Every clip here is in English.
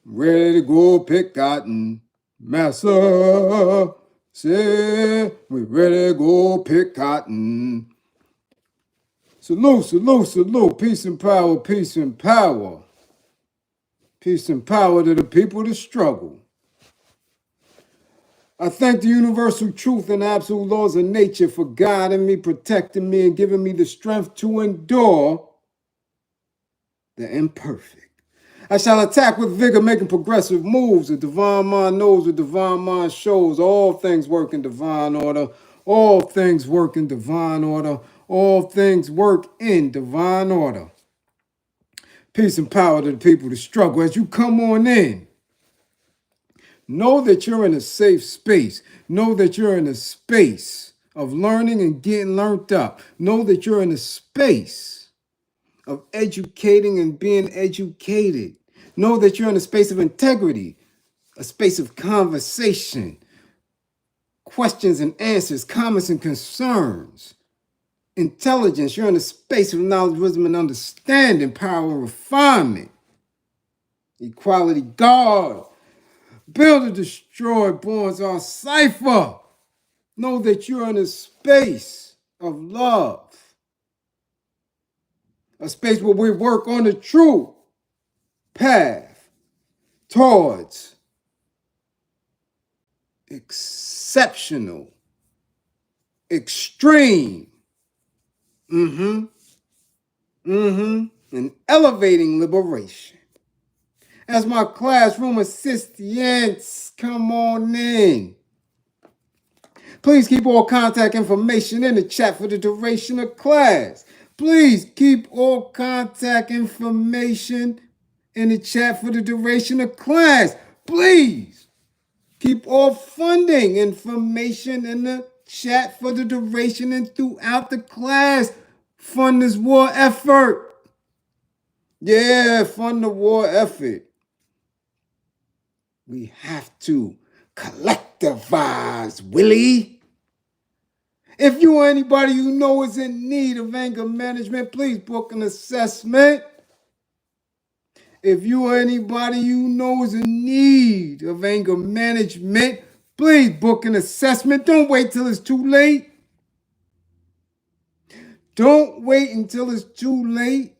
ready to go pick cotton. Massa said, we ready to go pick cotton. Salute, salute, salute. Peace and power, peace and power. Peace and power to the people that struggle. I thank the universal truth and absolute laws of nature for guiding me, protecting me, and giving me the strength to endure the imperfect. I shall attack with vigor, making progressive moves. The divine mind knows, the divine mind shows. All things work in divine order. All things work in divine order. All things work in divine order. Peace and power to the people that struggle. As you come on in, know that you're in a safe space. Know that you're in a space of learning and getting learned up. Know that you're in a space of educating and being educated. Know that you're in a space of integrity, a space of conversation, questions and answers, comments and concerns, intelligence. You're in a space of knowledge, wisdom, and understanding, power and refinement, equality, God, build or destroy, bonds are cipher. Know that you're in a space of love, a space where we work on the true path towards exceptional, extreme, and elevating liberation. As my classroom assistants come on in, please keep all contact information in the chat for the duration of class. Please keep all contact information in the chat for the duration of class. Please keep all funding information in the chat for the duration and throughout the class. Fund this war effort. Yeah, fund the war effort. We have to collectivize, Willie. If you or anybody you know is in need of anger management, please book an assessment. If you or anybody you know is in need of anger management, please book an assessment. Don't wait till it's too late. Don't wait until it's too late.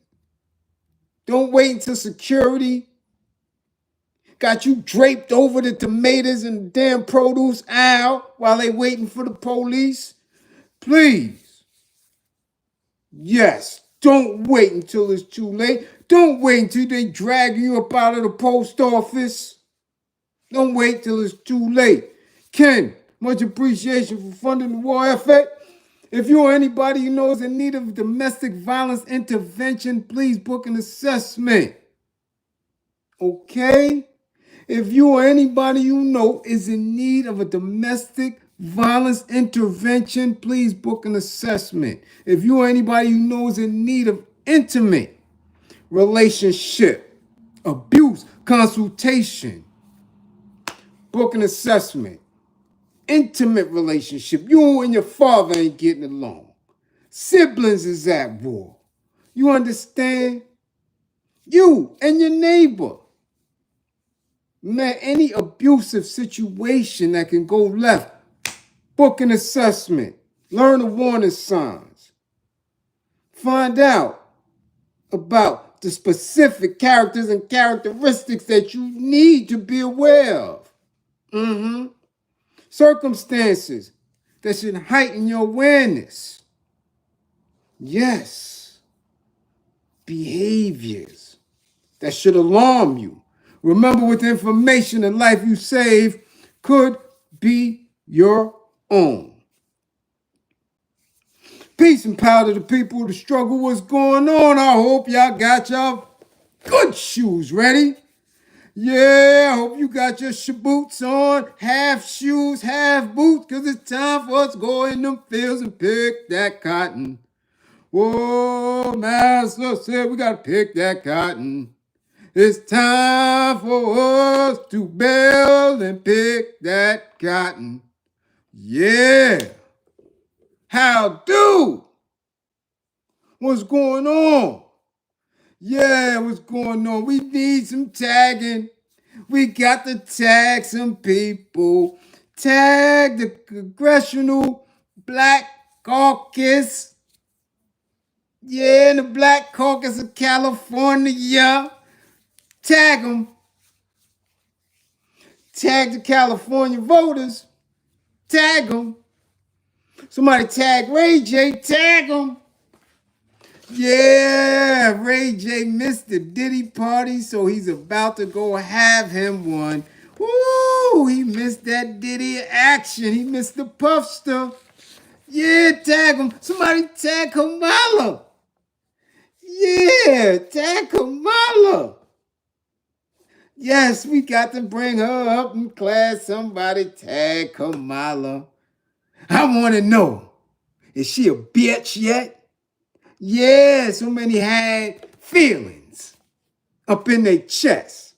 Don't wait until security got you draped over the tomatoes and the damn produce aisle while they waiting for the police. Please. Yes, don't wait until it's too late. Don't wait until they drag you up out of the post office. Don't wait till it's too late. Ken, much appreciation for funding the war effort. If you or anybody you know is in need of domestic violence intervention, please book an assessment. Okay? If you or anybody you know is in need of a domestic violence intervention, please book an assessment. If you or anybody you know is in need of intimate relationship, abuse, consultation, book an assessment. Intimate relationship. You and your father ain't getting along. Siblings is at war. You understand? You and your neighbor. Man, any abusive situation that can go left, book an assessment. Learn the warning signs. Find out about the specific characters and characteristics that you need to be aware of. Circumstances that should heighten your awareness. Yes. Behaviors that should alarm you. Remember, with information and life you save could be your own. Peace and power to the people. The struggle was going on. I hope y'all got your good shoes ready. Yeah, I hope you got your boots on. Half shoes, half boots, because it's time for us to go in them fields and pick that cotton. Whoa, Master said we got to pick that cotton. It's time for us to build and pick that cotton. Yeah. How do? What's going on? Yeah, what's going on? We need some tagging. We got to tag some people. Tag the Congressional Black Caucus. Yeah, the Black Caucus of California. Tag them. Tag the California voters. Tag them. Somebody tag Ray J. Tag them. Yeah, Ray J missed the Diddy party, so he's about to go have him one. Woo, he missed that Diddy action. He missed the Puff stuff. Yeah, tag him. Somebody tag Kamala. Yeah, tag Kamala. Yes, we got to bring her up in class. Somebody tag Kamala. I want to know, is she a bitch yet? Yeah, so many had feelings up in their chest.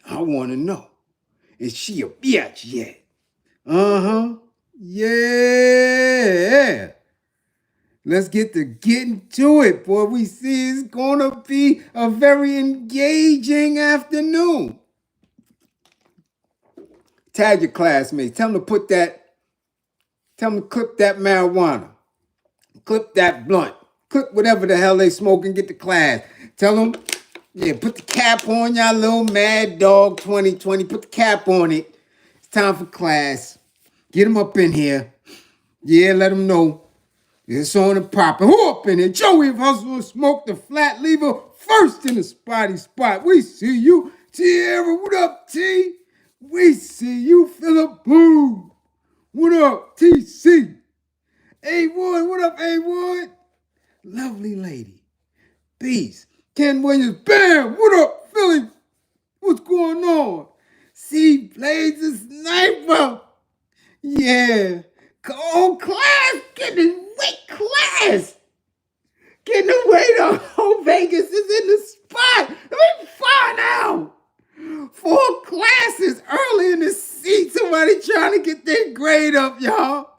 I want to know, is she a bitch yet? Uh-huh. Yeah. Let's get to getting to it, boy. We see it's going to be a very engaging afternoon. Tag your classmates. Tell them to clip that marijuana. Clip that blunt. Clip whatever the hell they smoking, get to class. Tell them, yeah, put the cap on y'all little Mad Dog 2020. Put the cap on it. It's time for class. Get them up in here. Yeah, let them know. It's on and popping. Who up in here? Joey Hustler smoked the flat lever first in the spotty spot. We see you. Tierra, what up, T? We see you, Philip Boone. What up, TC? A1, what up, A1? Lovely lady. Beast. Ken Williams, bam! What up, Philly? What's going on? See, Blaze the sniper. Yeah. Oh, class, getting weight class. Getting the weight on. Oh, Vegas is in the spot. Let me find out. 4 classes early in the seat. Somebody trying to get their grade up, y'all.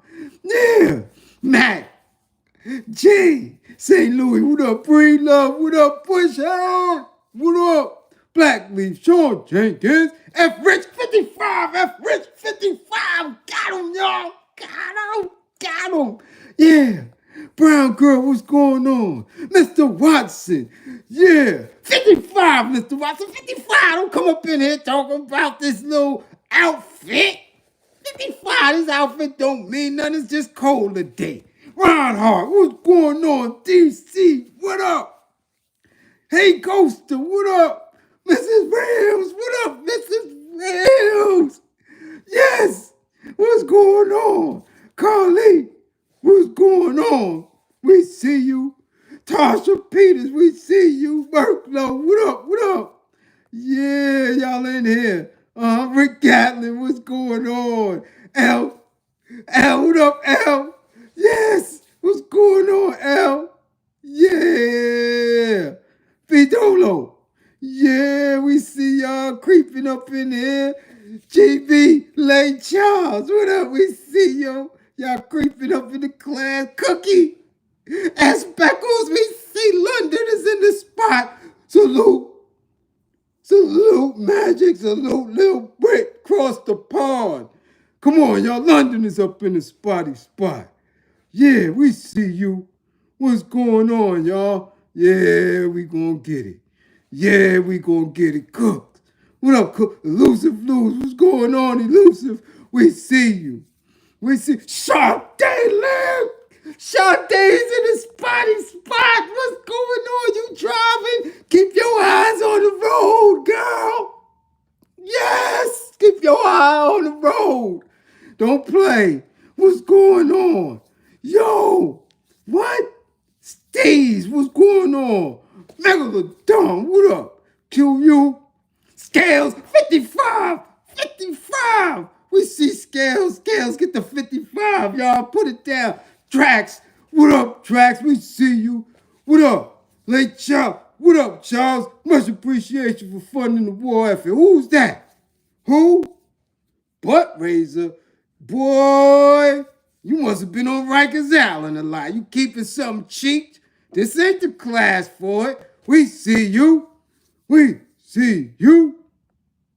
Yeah. Matt. G. St. Louis. What up, Bree Love? What up, Push Hard? What up? Blackleaf. Sean Jenkins. F. Rich 55. F. Rich 55. Got him, y'all. Got him. Yeah. Brown girl, what's going on? Mr. Watson. Yeah. 55, Mr. Watson. 55. Don't come up in here talking about this little outfit. 55. This outfit don't mean nothing. It's just cold today. Ron Hart, what's going on? DC, what up? Hey, Ghoster, what up? Mrs. Rams, what up, Mrs. Rams? Yes, what's going on? Carly, what's going on? We see you. Tasha Peters, we see you. Burklow, what up, what up? Yeah, y'all in here. Rick Gatlin, what's going on? L, what up, L? Yes, what's going on, L? Yeah. Vidolo. Yeah, we see y'all creeping up in here. GB Lay Charles, what up? We see y'all creeping up in the class. Cookie. And Speckles, we see London is in the spot. Salute. Salute, Magic. Salute, Lil Brick. Cross the pond. Come on, y'all. London is up in the spotty spot. Yeah, we see you. What's going on, y'all? Yeah, we gonna get it. Yeah, we gonna get it. Cooked. What up, Cook? Elusive Lose. What's going on, Elusive? We see you. We see Sade Lamb. Sade's in the spotty spot. What's going on? You driving? Keep your eyes on the road, girl. Yes, keep your eye on the road. Don't play. What's going on? Yo, what? Steez, what's going on? Megalodon, what up? QU, Scales, 55, 55. We see Scales, get the 55, y'all. Put it down. Drax, what up, Drax? We see you. What up? Late Charles, what up, Charles? Much appreciation for funding the war effort. Who's that? Who? Butt Razor. Boy, you must have been on Rikers Island a lot. You keeping something cheap? This ain't the class for it. We see you. We see you.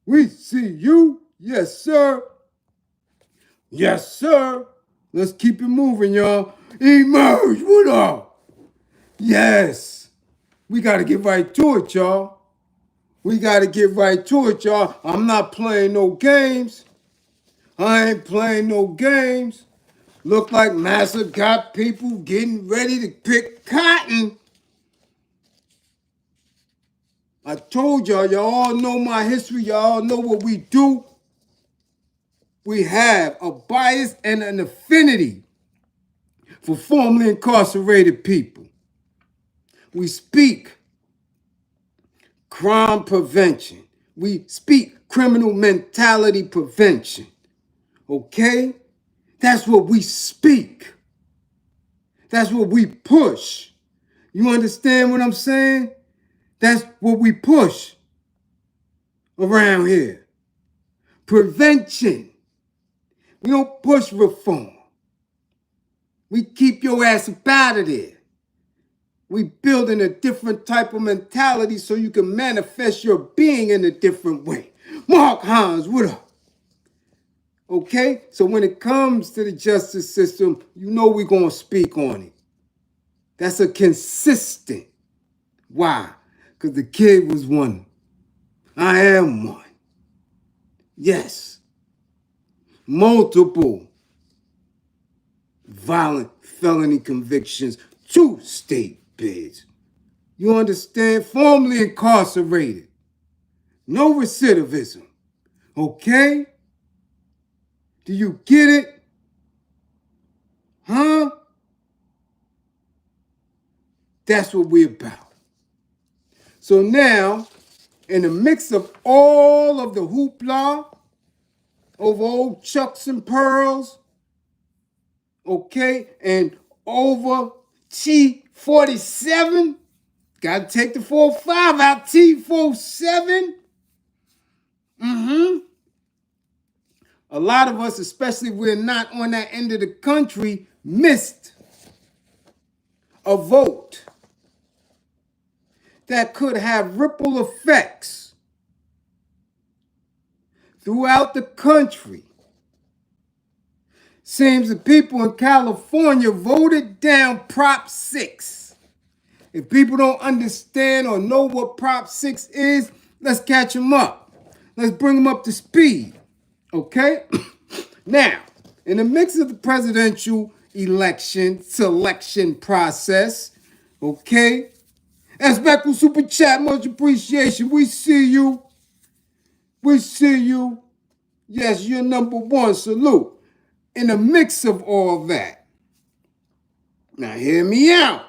We see you. Yes, sir. Yes, sir. Let's keep it moving, y'all. Emerge. What up? Yes. We got to get right to it, y'all. We got to get right to it, y'all. I'm not playing no games. I ain't playing no games. Look like Massa got people getting ready to pick cotton. I told y'all all know my history. Y'all know what we do. We have a bias and an affinity for formerly incarcerated people. We speak crime prevention. We speak criminal mentality prevention. Okay? That's what we speak. That's what we push. You understand what I'm saying? That's what we push around here. Prevention. We don't push reform. We keep your ass up out of there. We building a different type of mentality so you can manifest your being in a different way. Mark Hines, what up? Okay? So when it comes to the justice system, you know we're going to speak on it. That's a consistent. Why? Because the kid was one. I am one. Yes. Multiple violent felony convictions, 2 state bids. You understand? Formerly incarcerated. No recidivism. Okay? Do you get it? Huh? That's what we're about. So now, in the mix of all of the hoopla over old Chucks and Pearls, okay, and over T47, got to take the 45 out, T47. A lot of us, especially if we're not on that end of the country, missed a vote that could have ripple effects throughout the country. Seems the people in California voted down Prop 6. If people don't understand or know what Prop 6 is, let's catch them up. Let's bring them up to speed. Okay? Now, in the mix of the presidential election selection process, okay? Aspect Super Chat, much appreciation. We see you. We see you. Yes, you're number one. Salute. In the mix of all that, now hear me out.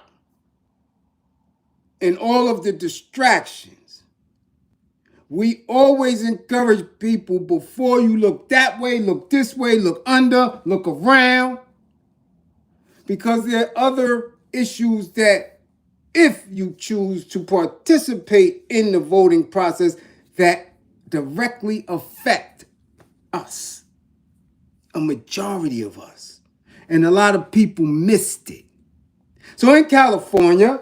In all of the distractions, we always encourage people before you look that way, look this way, look under, look around, because there are other issues that if you choose to participate in the voting process that directly affect us, a majority of us. And a lot of people missed it. So in California,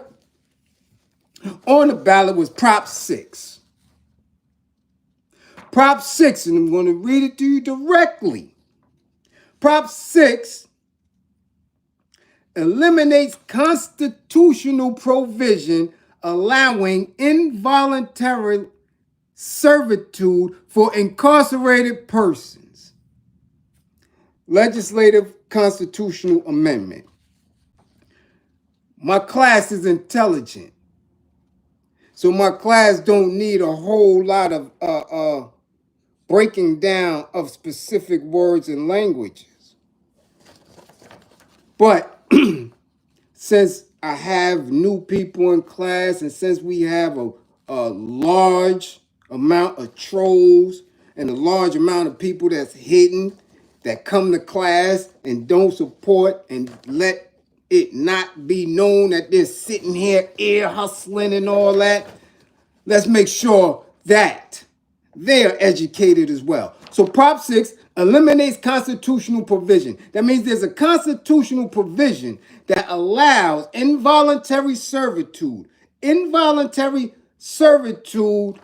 on the ballot was Prop 6. Prop 6, and I'm going to read it to you directly. Prop 6 eliminates constitutional provision allowing involuntary servitude for incarcerated persons. Legislative constitutional amendment. My class is intelligent, so my class don't need a whole lot of breaking down of specific words and languages. But since I have new people in class, and since we have a large amount of trolls and a large amount of people that's hidden, that come to class and don't support and let it not be known that they're sitting here ear hustling and all that, let's make sure that they're educated as well. So Prop 6 eliminates constitutional provision. That means there's a constitutional provision that allows involuntary servitude. Involuntary servitude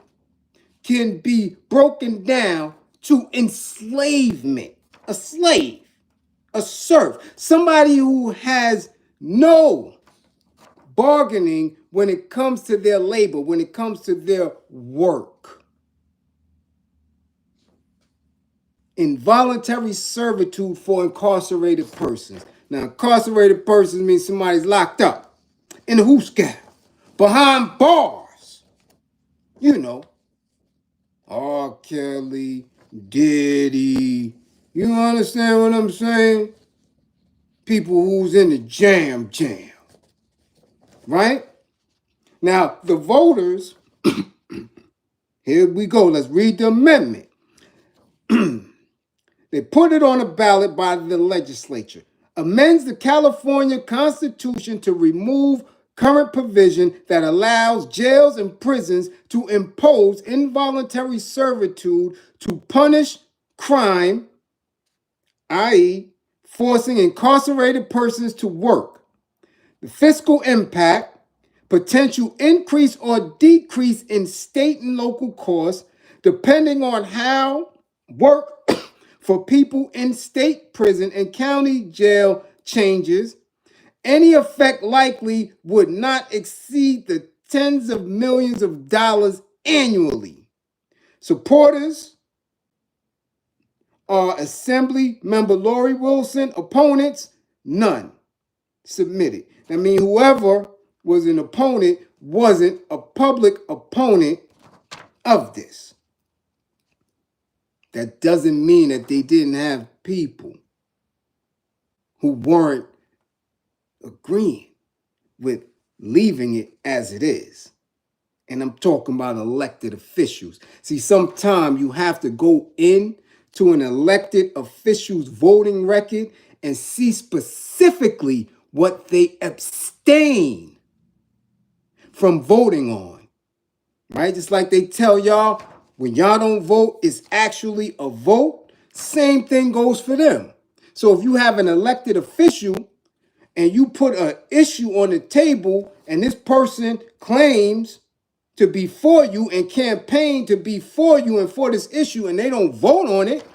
can be broken down to enslavement. A slave, a serf, somebody who has no bargaining when it comes to their labor, when it comes to their work. Involuntary servitude for incarcerated persons. Now, incarcerated persons means somebody's locked up in a hoosgap, behind bars. You know, R. Kelly, Diddy. You understand what I'm saying? People who's in the jam. Right? Now, the voters, here we go. Let's read the amendment. They put it on a ballot by the legislature. Amends the California Constitution to remove current provision that allows jails and prisons to impose involuntary servitude to punish crime, i.e., forcing incarcerated persons to work. The fiscal impact, potential increase or decrease in state and local costs, depending on how work for people in state prison and county jail changes. Any effect likely would not exceed the tens of millions of dollars annually. Supporters are Assembly Member Lori Wilson. Opponents, none submitted. That means whoever was an opponent wasn't a public opponent of this. That doesn't mean that they didn't have people who weren't agreeing with leaving it as it is. And I'm talking about elected officials. See, sometimes you have to go in to an elected official's voting record and see specifically what they abstain from voting on. Right? Just like they tell y'all, when y'all don't vote, it's actually a vote. Same thing goes for them. So if you have an elected official and you put an issue on the table and this person claims to be for you and campaign to be for you and for this issue and they don't vote on it,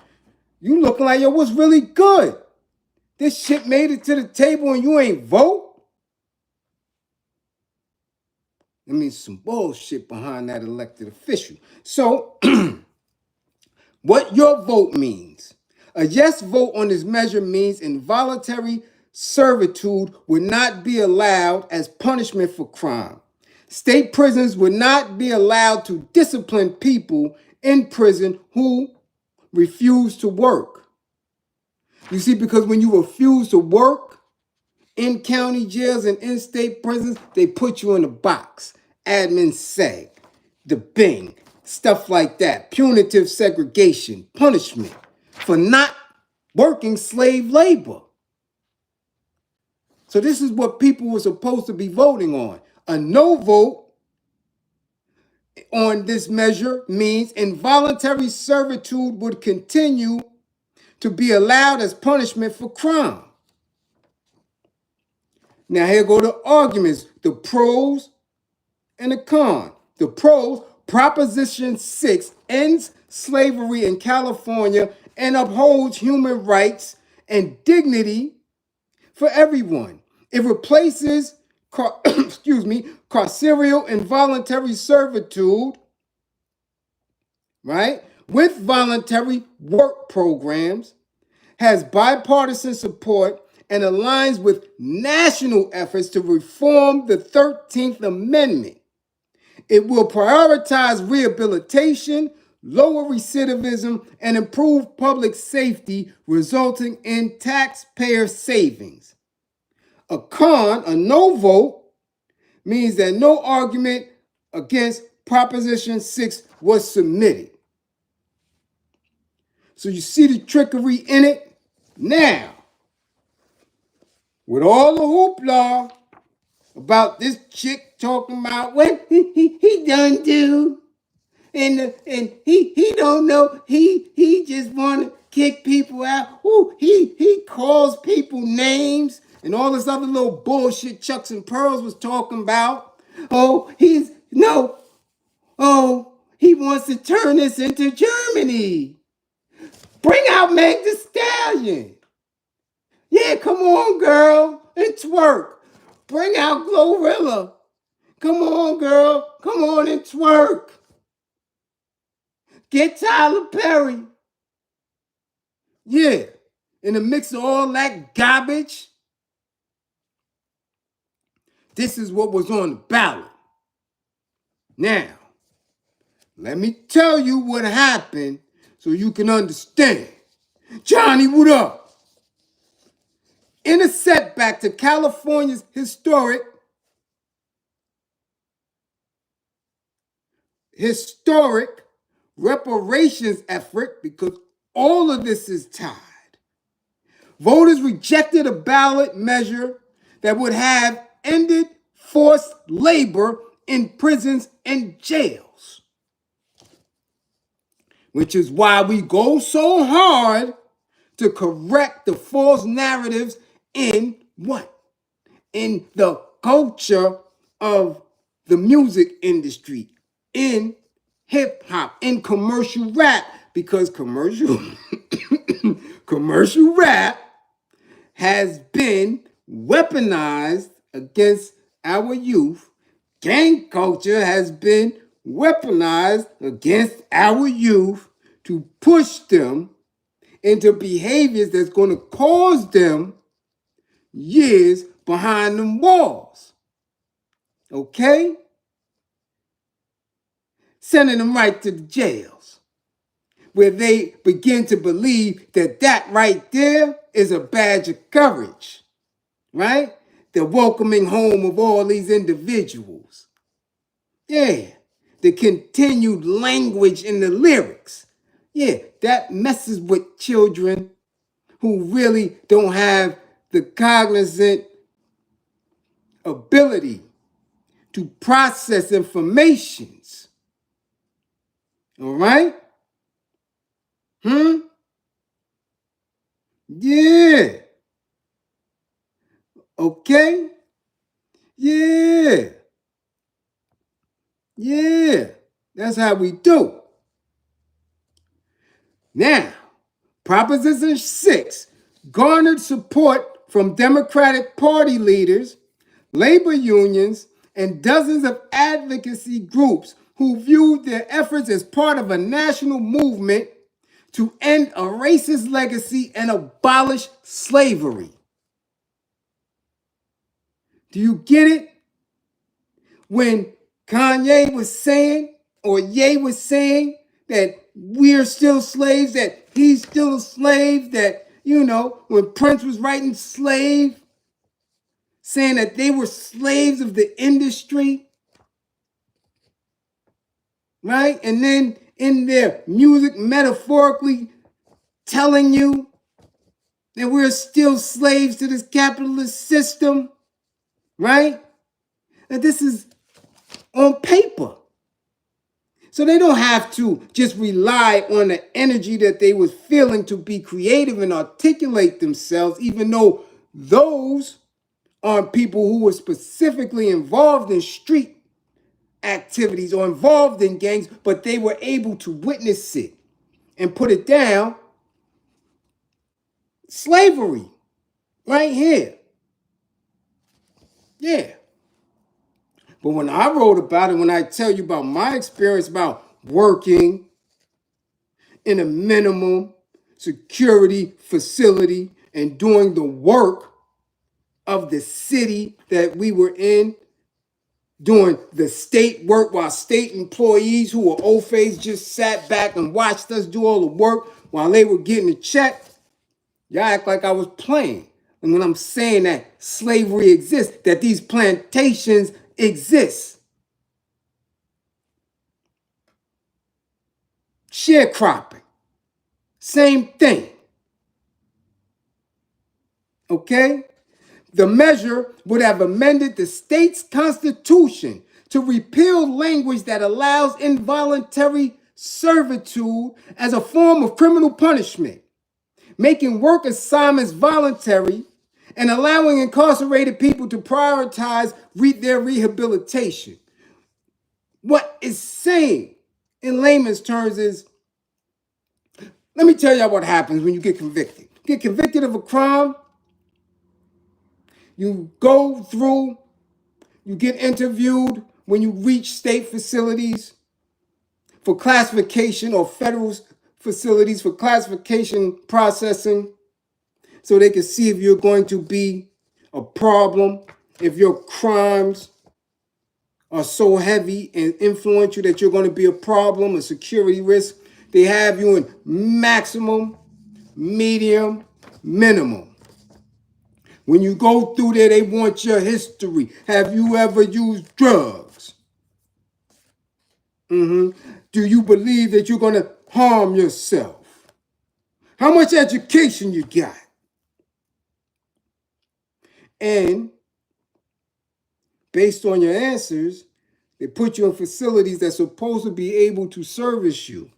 you looking like, yo, what's really good? This shit made it to the table and you ain't vote? That means some bullshit behind that elected official. So, what your vote means. A yes vote on this measure means involuntary servitude would not be allowed as punishment for crime. State prisons would not be allowed to discipline people in prison who refuse to work. You see, because when you refuse to work in county jails and in state prisons, they put you in a box. Admin seg, the bing, stuff like that. Punitive segregation, punishment for not working slave labor. So this is what people were supposed to be voting on. A no vote on this measure means involuntary servitude would continue to be allowed as punishment for crime. Now here go the arguments, the pros and the con. The pros, Proposition 6 ends slavery in California and upholds human rights and dignity for everyone. It replaces carceral involuntary servitude, right, with voluntary work programs, has bipartisan support, and aligns with national efforts to reform the 13th Amendment. It will prioritize rehabilitation, lower recidivism, and improve public safety, resulting in taxpayer savings. A con, a no vote, means that no argument against Proposition 6 was submitted. So you see the trickery in it? Now, with all the hoopla about this chick talking about what he done do, and he don't know, he just want to kick people out. Ooh, he calls people names and all this other little bullshit Chucks and Pearls was talking about. Oh, He wants to turn this into Germany. Bring out Meg Thee Stallion. Yeah, come on, girl, and twerk. Bring out Glorilla. Come on, girl. Come on and twerk. Get Tyler Perry. Yeah. In the mix of all that garbage, this is what was on the ballot. Now, let me tell you what happened so you can understand. Johnny, what up? In a setback to California's historic reparations effort, because all of this is tied. Voters rejected a ballot measure that would have ended forced labor in prisons and jails, which is why we go so hard to correct the false narratives in what? In the culture of the music industry, in hip hop, in commercial rap, because commercial rap has been weaponized against our youth. Gang culture has been weaponized against our youth to push them into behaviors that's going to cause them years behind them walls. Okay? Sending them right to the jails, where they begin to believe that that right there is a badge of courage, right? The welcoming home of all these individuals. Yeah, the continued language in the lyrics. Yeah, that messes with children who really don't have the cognizant ability to process informations. All right? Yeah. Okay? Yeah. Yeah. That's how we do. Now, Proposition 6 garnered support from Democratic Party leaders, labor unions, and dozens of advocacy groups who viewed their efforts as part of a national movement to end a racist legacy and abolish slavery. Do you get it? When Kanye was saying, or Ye was saying, that we're still slaves, that he's still a slave, that, when Prince was writing slave, saying that they were slaves of the industry, right? And then in their music metaphorically telling you that we're still slaves to this capitalist system, right? And this is on paper. So they don't have to just rely on the energy that they was feeling to be creative and articulate themselves, even though those aren't people who were specifically involved in street activities or involved in gangs, but they were able to witness it and put it down. Slavery, right here. Yeah. But when I wrote about it, when I tell you about my experience about working in a minimum security facility and doing the work of the city that we were in, doing the state work while state employees who were old-faced just sat back and watched us do all the work while they were getting a check, y'all act like I was playing. And when I'm saying that slavery exists, that these plantations exist. Sharecropping. Same thing. Okay? The measure would have amended the state's constitution to repeal language that allows involuntary servitude as a form of criminal punishment, making work assignments voluntary, and allowing incarcerated people to prioritize their rehabilitation. What is saying in layman's terms is, let me tell y'all what happens when you get convicted. You get convicted of a crime, you go through, you get interviewed when you reach state facilities for classification or federal facilities for classification processing so they can see if you're going to be a problem, if your crimes are so heavy and influential that you're going to be a problem, a security risk. They have you in maximum, medium, minimum. When you go through there, they want your history. Have you ever used drugs? Do you believe that you're going to harm yourself? How much education you got? And based on your answers, they put you in facilities that's supposed to be able to service you.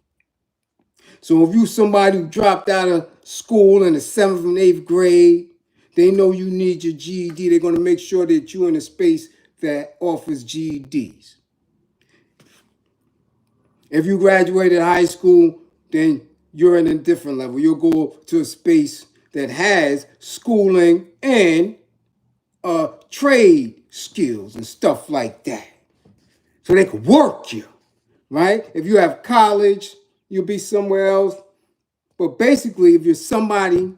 So if you somebody who dropped out of school in the 7th and 8th grade, they know you need your GED. They're going to make sure that you're in a space that offers GEDs. If you graduated high school, then you're in a different level. You'll go to a space that has schooling and trade skills and stuff like that. So they can work you, right? If you have college, you'll be somewhere else. But basically, if you're somebody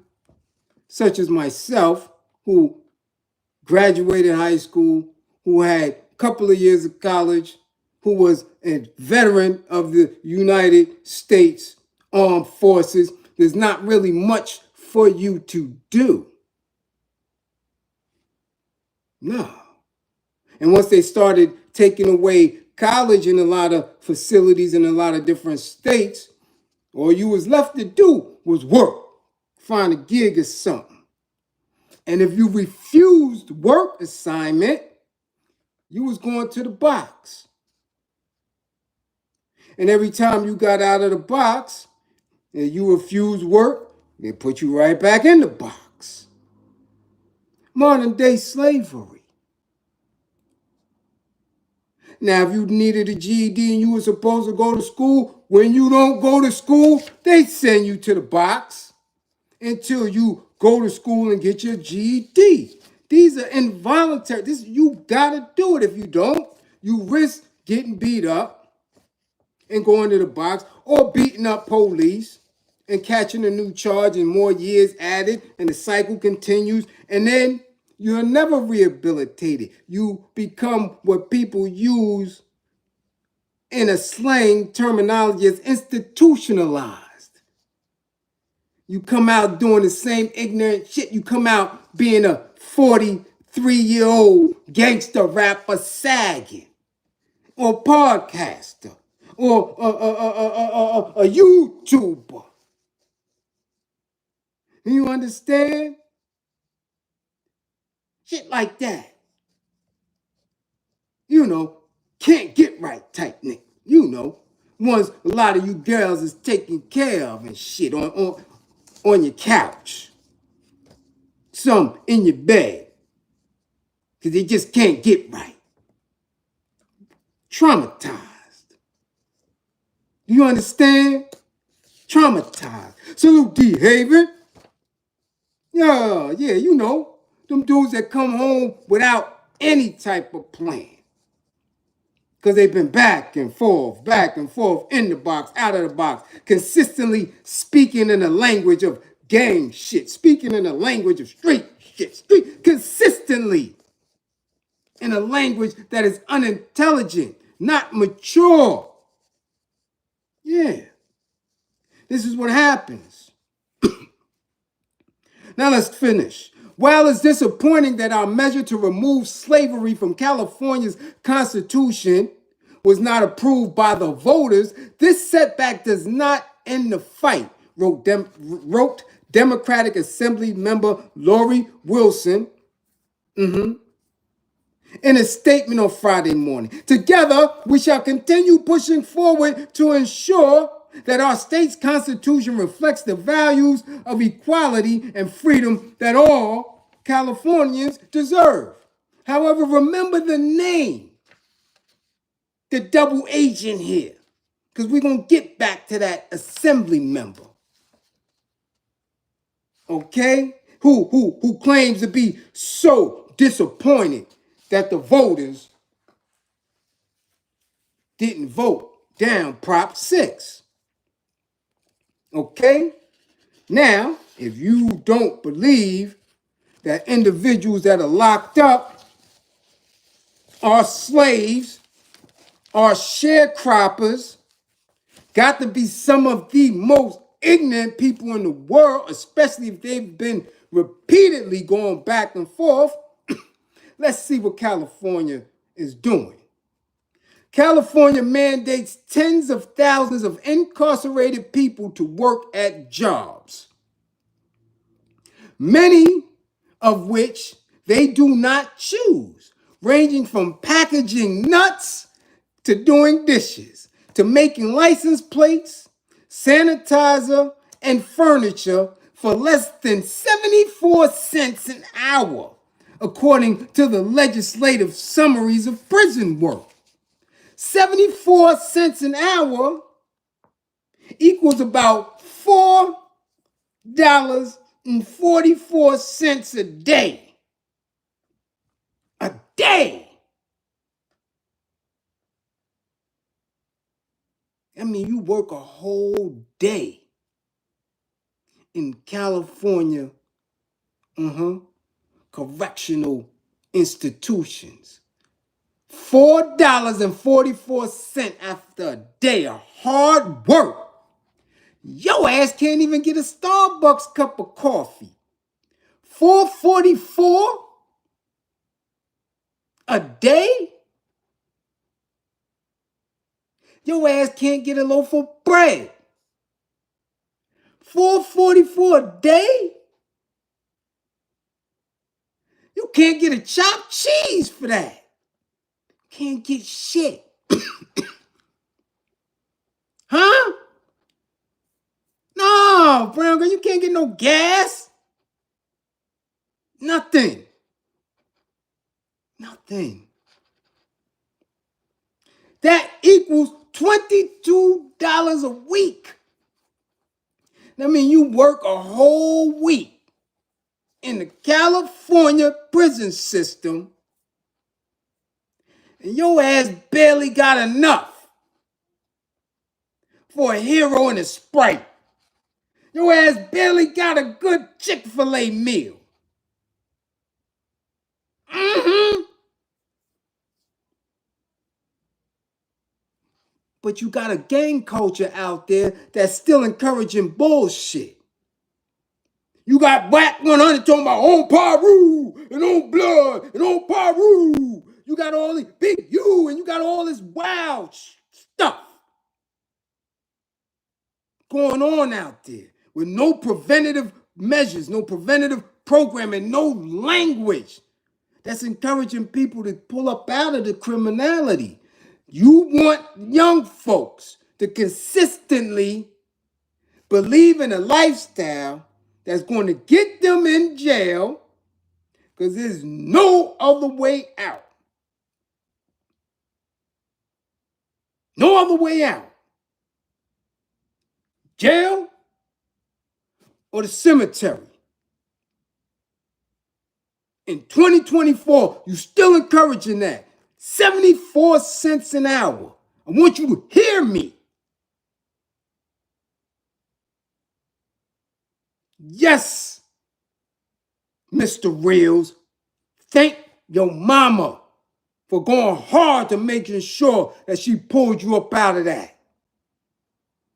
such as myself who graduated high school, who had a couple of years of college, who was a veteran of the United States Armed Forces, there's not really much for you to do. No. And once they started taking away college in a lot of facilities in a lot of different states, all you was left to do was work, find a gig or something. And if you refused work assignment, you was going to the box. And every time you got out of the box and you refused work, they put you right back in the box. Modern day slavery. Now, if you needed a GED and you were supposed to go to school, when you don't go to school, they send you to the box until you go to school and get your GED. These are involuntary. You gotta do it. If you don't, you risk getting beat up and going to the box, or beating up police and catching a new charge and more years added, and the cycle continues. And then you're never rehabilitated. You become what people use in a slang terminology as institutionalized. You come out doing the same ignorant shit. You come out being a 43-year-old gangster rapper sagging, or podcaster, or a YouTuber. You understand? Shit like that. You know, can't get right type nigga. You know, ones a lot of you girls is taking care of and shit on your couch. Some in your bed. Because they just can't get right. Traumatized. Do you understand? Traumatized. Salute D. Haven. Yeah, you know. Them dudes that come home without any type of plan. Because they've been back and forth, in the box, out of the box, consistently speaking in the language of gang shit, speaking in the language of street shit, consistently in a language that is unintelligent, not mature. Yeah. This is what happens. Now let's finish. While it's disappointing that our measure to remove slavery from California's Constitution was not approved by the voters, this setback does not end the fight, wrote Democratic Assembly member Lori Wilson in a statement on Friday morning. Together, we shall continue pushing forward to ensure that our state's constitution reflects the values of equality and freedom that all Californians deserve. However, remember the name, the double agent here. Because we're going to get back to that assembly member. Okay? Who claims to be so disappointed that the voters didn't vote down Prop 6. Okay? Now, if you don't believe that individuals that are locked up are slaves, are sharecroppers, got to be some of the most ignorant people in the world, especially if they've been repeatedly going back and forth, let's see what California is doing. California mandates tens of thousands of incarcerated people to work at jobs, many of which they do not choose, ranging from packaging nuts to doing dishes, to making license plates, sanitizer, and furniture for less than 74 cents an hour, according to the legislative summaries of prison work. 74 cents an hour equals about $4.44 a day. A day! I mean, you work a whole day in California, correctional institutions. $4.44 after a day of hard work. Your ass can't even get a Starbucks cup of coffee. $4.44 a day? Your ass can't get a loaf of bread. $4.44 a day? You can't get a chopped cheese for that. Can't get shit. Huh? No, brown girl, you can't get no gas. Nothing. Nothing. That equals $22 a week. That means you work a whole week in the California prison system and your ass barely got enough for a hero and a Sprite. Your ass barely got a good Chick-fil-A meal. But you got a gang culture out there that's still encouraging bullshit. You got Black 100 talking about on Paru and on blood and on Paru. You got all this big U and you got all this wild stuff going on out there with no preventative measures, no preventative programming, no language that's encouraging people to pull up out of the criminality. You want young folks to consistently believe in a lifestyle that's going to get them in jail because there's no other way out. No other way out. Jail or the cemetery. In 2024, you still encouraging that. 74 cents an hour. I want you to hear me. Yes, Mr. Reels, thank your mama for going hard to making sure that she pulled you up out of that.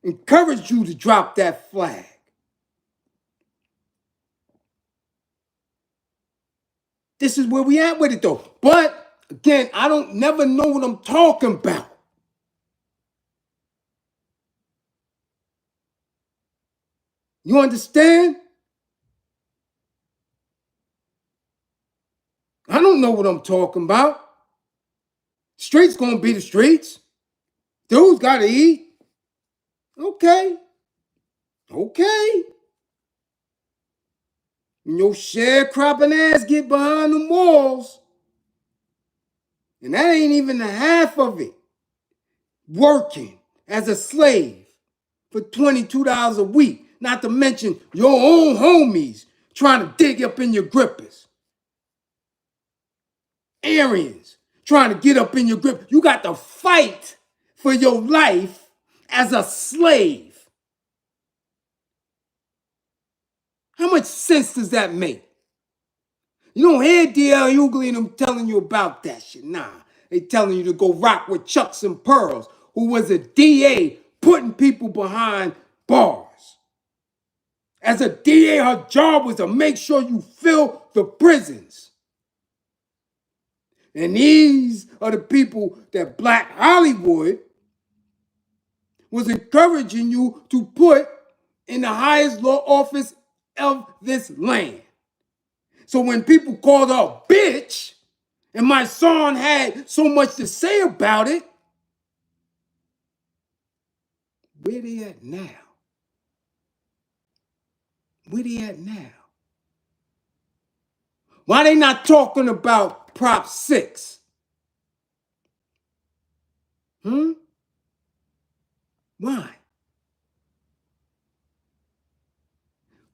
Encouraged you to drop that flag. This is where we at with it though. But again, I don't never know what I'm talking about. You understand? I don't know what I'm talking about. Streets gonna be the streets. Dudes gotta eat. Okay. Okay. And your sharecropping ass get behind the walls. And that ain't even the half of it. Working as a slave for $22 a week, not to mention your own homies trying to dig up in your grippers. Aryans trying to get up in your grip. You got to fight for your life as a slave. How much sense does that make? You don't hear D.L. Hughley and them telling you about that shit. Nah, they telling you to go rock with Chucks and Pearls, who was a DA putting people behind bars. As a DA, her job was to make sure you fill the prisons. And these are the people that Black Hollywood was encouraging you to put in the highest law office of this land. So when people called her a bitch, and my son had so much to say about it, where they at now? Where they at now? Why they not talking about Prop 6? Why?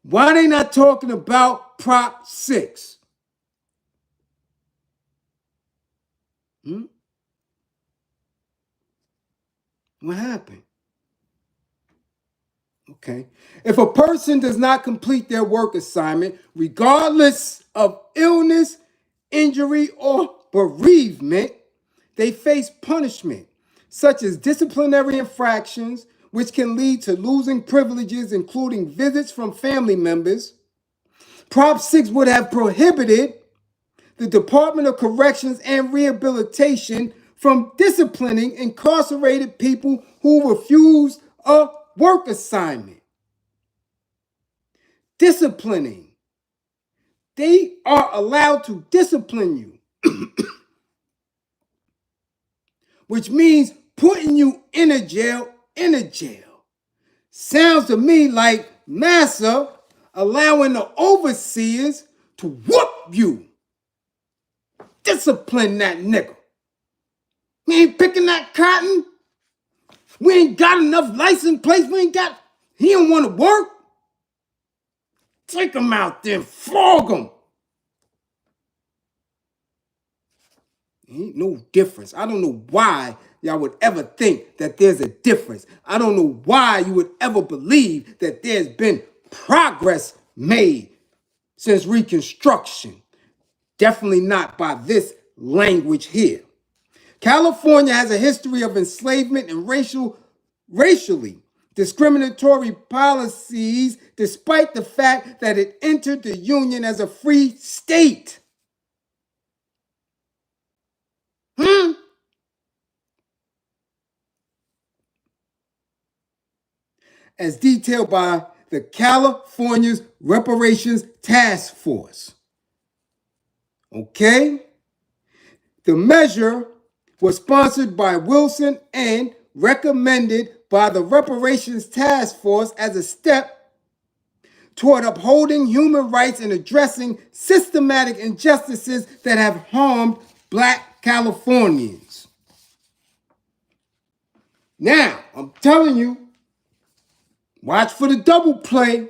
Why they not talking about Prop 6? What happened? Okay. If a person does not complete their work assignment, regardless of illness, injury, or bereavement, they face punishment, such as disciplinary infractions, which can lead to losing privileges, including visits from family members. Prop 6 would have prohibited the Department of Corrections and Rehabilitation from disciplining incarcerated people who refuse a work assignment. Disciplining. They are allowed to discipline you, which means putting you in a jail. Sounds to me like Massa allowing the overseers to whoop you. Discipline that nigga. We ain't picking that cotton. We ain't got enough license plates. He don't want to work. Take him out there and flog him. Ain't no difference. I don't know why y'all would ever think that there's a difference. I don't know why you would ever believe that there's been progress made since Reconstruction. Definitely not by this language here. California has a history of enslavement and racially discriminatory policies, despite the fact that it entered the Union as a free state. As detailed by the California's Reparations Task Force. Okay? The measure was sponsored by Wilson and recommended by the Reparations Task Force as a step toward upholding human rights and addressing systematic injustices that have harmed Black Californians. Now, I'm telling you, watch for the double play.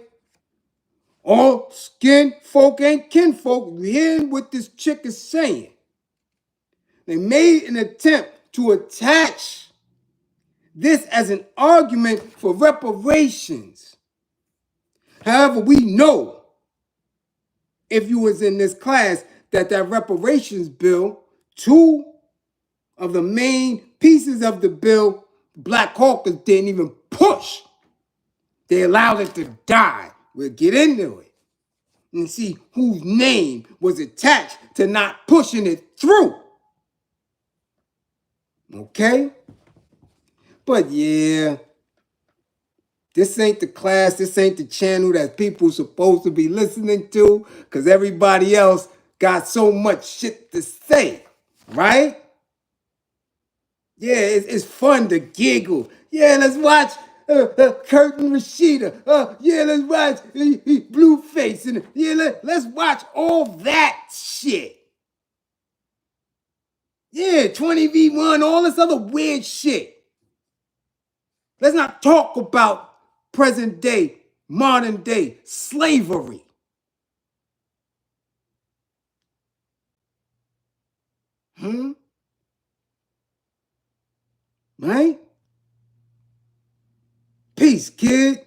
All skin folk ain't kinfolk. You hearing what this chick is saying? They made an attempt to attach this as an argument for reparations. However, we know, if you was in this class, that reparations bill, two of the main pieces of the bill, Black Caucus didn't even push. They allowed it to die. We'll get into it and see whose name was attached to not pushing it through. Okay? But yeah, this ain't the class, this ain't the channel that people supposed to be listening to, because everybody else got so much shit to say, right? Yeah, it's fun to giggle. Yeah, let's watch Kurt and Rashida. Yeah, let's watch Blueface. And yeah, let's watch all that shit. Yeah, 20v1, all this other weird shit. Let's not talk about present day, modern day slavery. Right? Peace, kid.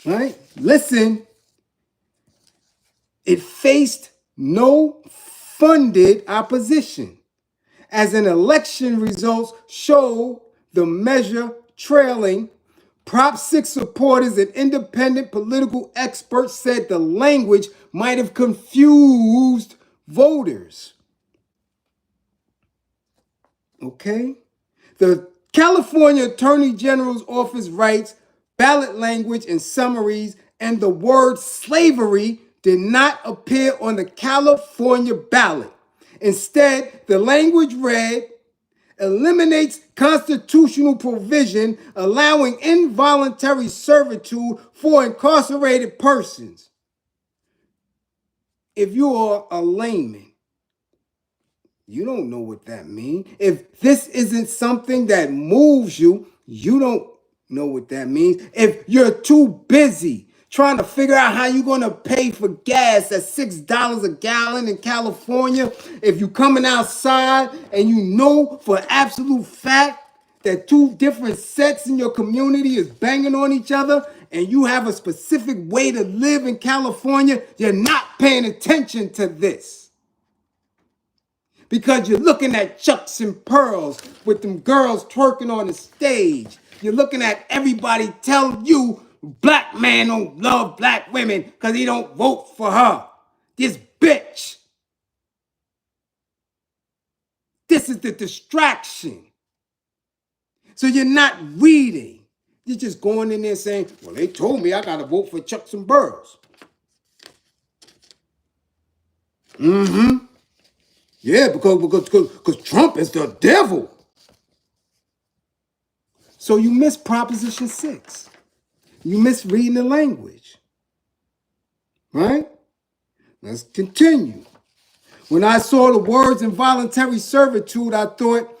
Right? Listen, it faced no funded opposition, as an election results show the measure trailing. Prop 6 supporters and independent political experts said the language might have confused voters. Okay? The California Attorney General's office writes ballot language and summaries and the word slavery did not appear on the California ballot. Instead, the language read, eliminates constitutional provision allowing involuntary servitude for incarcerated persons. If you are a layman, you don't know what that means. If this isn't something that moves you, you don't know what that means. If you're too busy trying to figure out how you're going to pay for gas at $6 a gallon in California, if you're coming outside and you know for absolute fact that two different sets in your community is banging on each other and you have a specific way to live in California, you're not paying attention to this. Because you're looking at Chucks and Pearls with them girls twerking on the stage. You're looking at everybody telling you black man don't love black women because he don't vote for her. This bitch. This is the distraction. So you're not reading. You're just going in there saying, well, they told me I got to vote for Chucks and Pearls. Yeah, because Trump is the devil. So you miss Proposition 6. You miss reading the language. Right? Let's continue. When I saw the words involuntary servitude, I thought,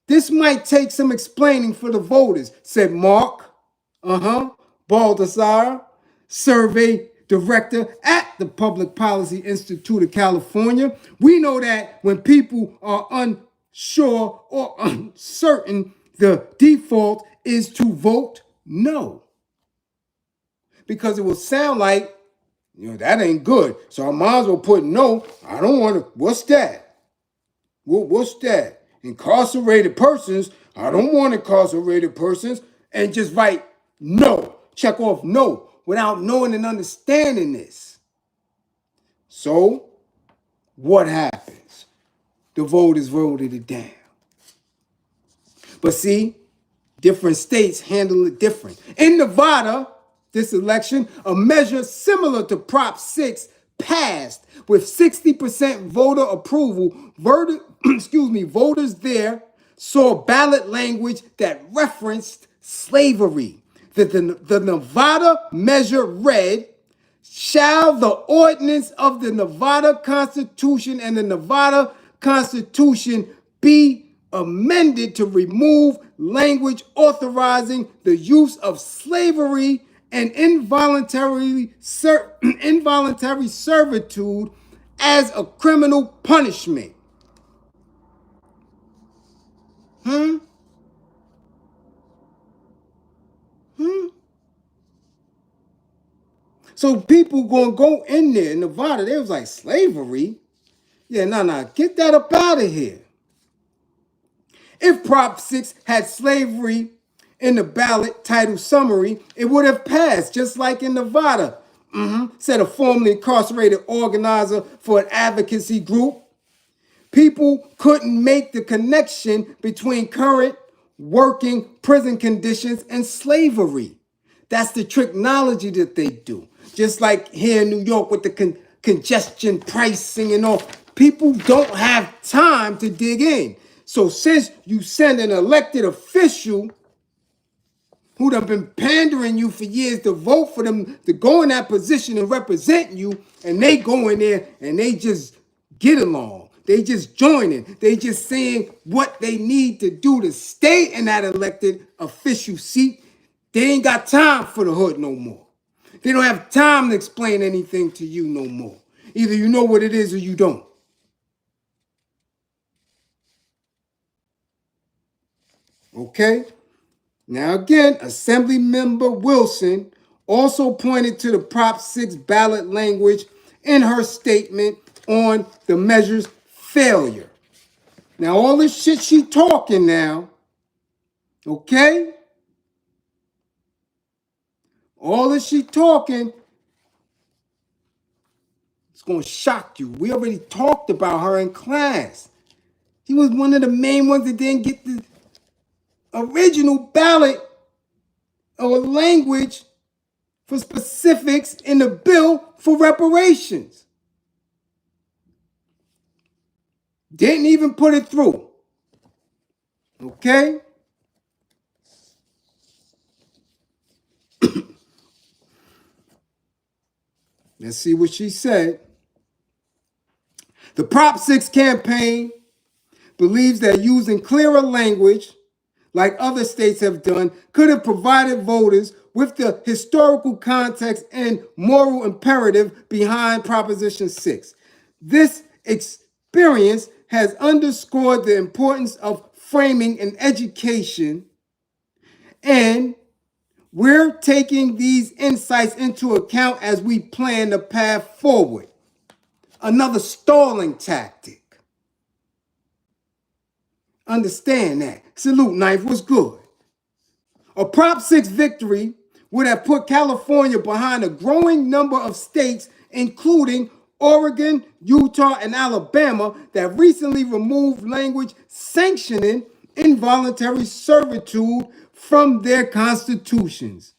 this might take some explaining for the voters, said Mark, Baldassar, survey director at the Public Policy Institute of California. We know that when people are unsure or uncertain, the default is to vote no. Because it will sound like, that ain't good. So I might as well put no. I don't want to. What's that? What's that? Incarcerated persons. I don't want incarcerated persons. And just write no. Check off no without knowing and understanding this. So what happens? The voters voted it down. But see, different states handle it different. In Nevada, this election, a measure similar to Prop 6 passed with 60% voter approval. Voters there saw ballot language that referenced slavery. The Nevada measure read, shall the ordinance of the Nevada Constitution and the Nevada Constitution be amended to remove language authorizing the use of slavery and involuntary servitude as a criminal punishment. So people gonna go in there in Nevada, they was like, slavery? Yeah, no, get that up out of here. If Prop 6 had slavery in the ballot title summary, it would have passed, just like in Nevada, said a formerly incarcerated organizer for an advocacy group. People couldn't make the connection between current working prison conditions and slavery. That's the technology that they do. Just like here in New York with the congestion pricing and all. People don't have time to dig in. So since you send an elected official who done been pandering you for years to vote for them to go in that position and represent you, and they go in there and they just get along. They just joining. They just saying what they need to do to stay in that elected official seat. They ain't got time for the hood no more. They don't have time to explain anything to you no more. Either you know what it is or you don't. Okay? Now again, Assemblymember Wilson also pointed to the Prop 6 ballot language in her statement on the measure's failure. Now all this shit she talking now, okay? All this she talking, it's going to shock you. We already talked about her in class. She was one of the main ones that didn't get the original ballot or language for specifics in the bill for reparations. Didn't even put it through. Okay? Let's see what she said. The Prop 6 campaign believes that using clearer language, like other states have done, could have provided voters with the historical context and moral imperative behind Proposition 6. This experience has underscored the importance of framing an education, and we're taking these insights into account as we plan the path forward. Another stalling tactic. Understand that. Salute, Knife. What's good? A Prop 6 victory would have put California behind a growing number of states, including Oregon, Utah, and Alabama, that recently removed language sanctioning involuntary servitude from their constitutions.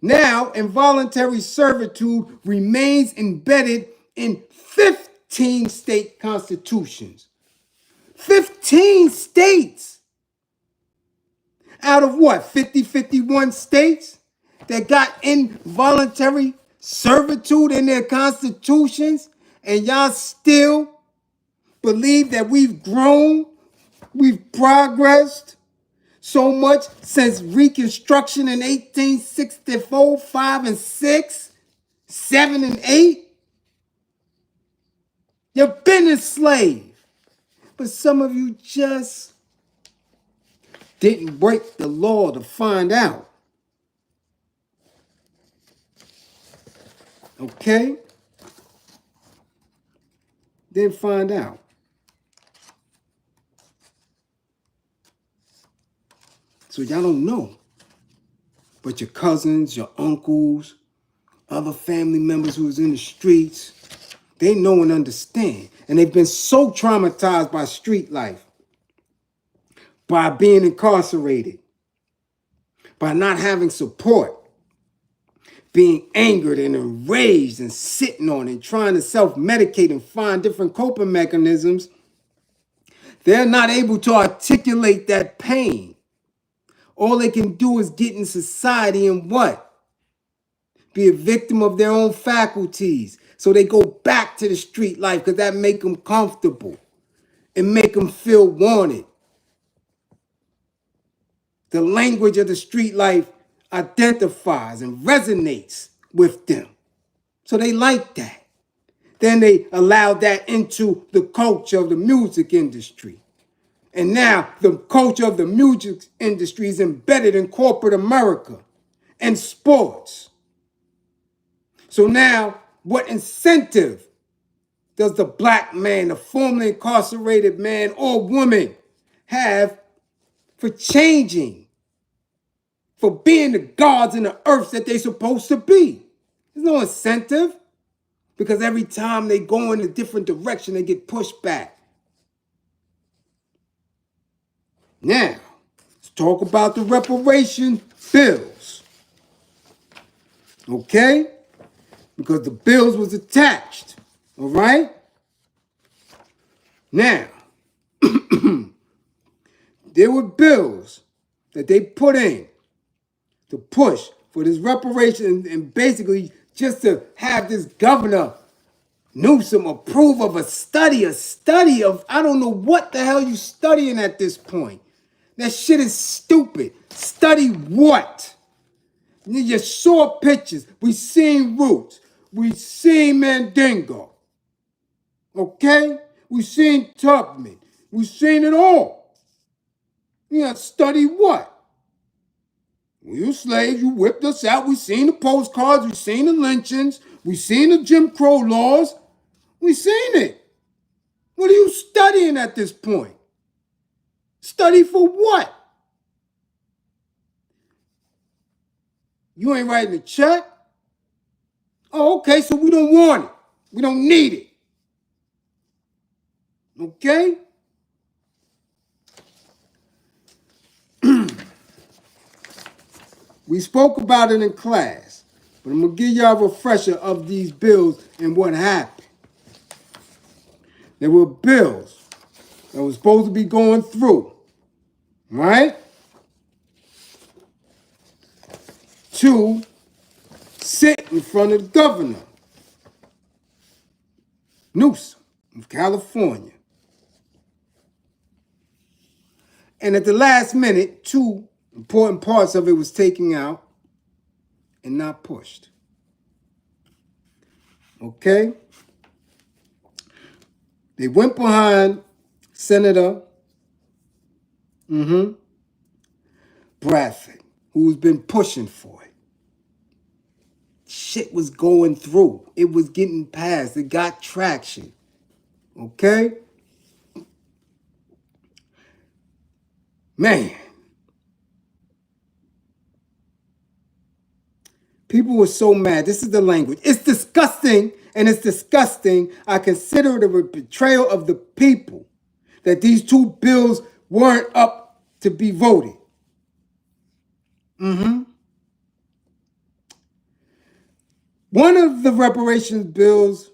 Now, involuntary servitude remains embedded in 15 state constitutions. 15 states out of what, 51 states that got involuntary servitude in their constitutions, and y'all still believe that we've grown, we've progressed so much since Reconstruction in 1864, 5 and 6, 7 and 8. You've been enslaved. But some of you just didn't break the law to find out. Okay? Didn't find out. So y'all don't know. But your cousins, your uncles, other family members who was in the streets, they know and understand. And they've been so traumatized by street life, by being incarcerated, by not having support, being angered and enraged and sitting on it, trying to self-medicate and find different coping mechanisms. They're not able to articulate that pain. All they can do is get in society and what? Be a victim of their own faculties. So they go back to the street life because that make them comfortable and make them feel wanted. The language of the street life identifies and resonates with them. So they like that. Then they allow that into the culture of the music industry. And now the culture of the music industry is embedded in corporate America and sports. So now, what incentive does the black man, the formerly incarcerated man or woman, have for changing, for being the gods in the earth that they're supposed to be? There's no incentive, because every time they go in a different direction, they get pushed back. Now, let's talk about the reparation bills. Okay? Because the bills was attached. All right? Now, there were bills that they put in to push for this reparation and basically just to have this governor Newsom approve of a study of, I don't know what the hell you studying at this point. That shit is stupid. Study what? You just saw pictures. We seen Roots. We seen Mandingo. Okay? We seen Tubman. We seen it all. You got to study what? We were slaves. You whipped us out. We seen the postcards. We seen the lynchings. We seen the Jim Crow laws. We seen it. What are you studying at this point? Study for what? You ain't writing a check? Oh, okay, so we don't want it. We don't need it. Okay? We spoke about it in class, but I'm going to give y'all a refresher of these bills and what happened. There were bills that were supposed to be going through, right? To sit in front of the governor, Newsom of California. And at the last minute, two important parts of it was taken out and not pushed. Okay? They went behind Senator Bradford, who's been pushing for it. Shit was going through. It was getting passed. It got traction. Okay? Man. People were so mad. This is the language. It's disgusting, and it's disgusting. I consider it a betrayal of the people that these two bills weren't up to be voted. One of the reparations bills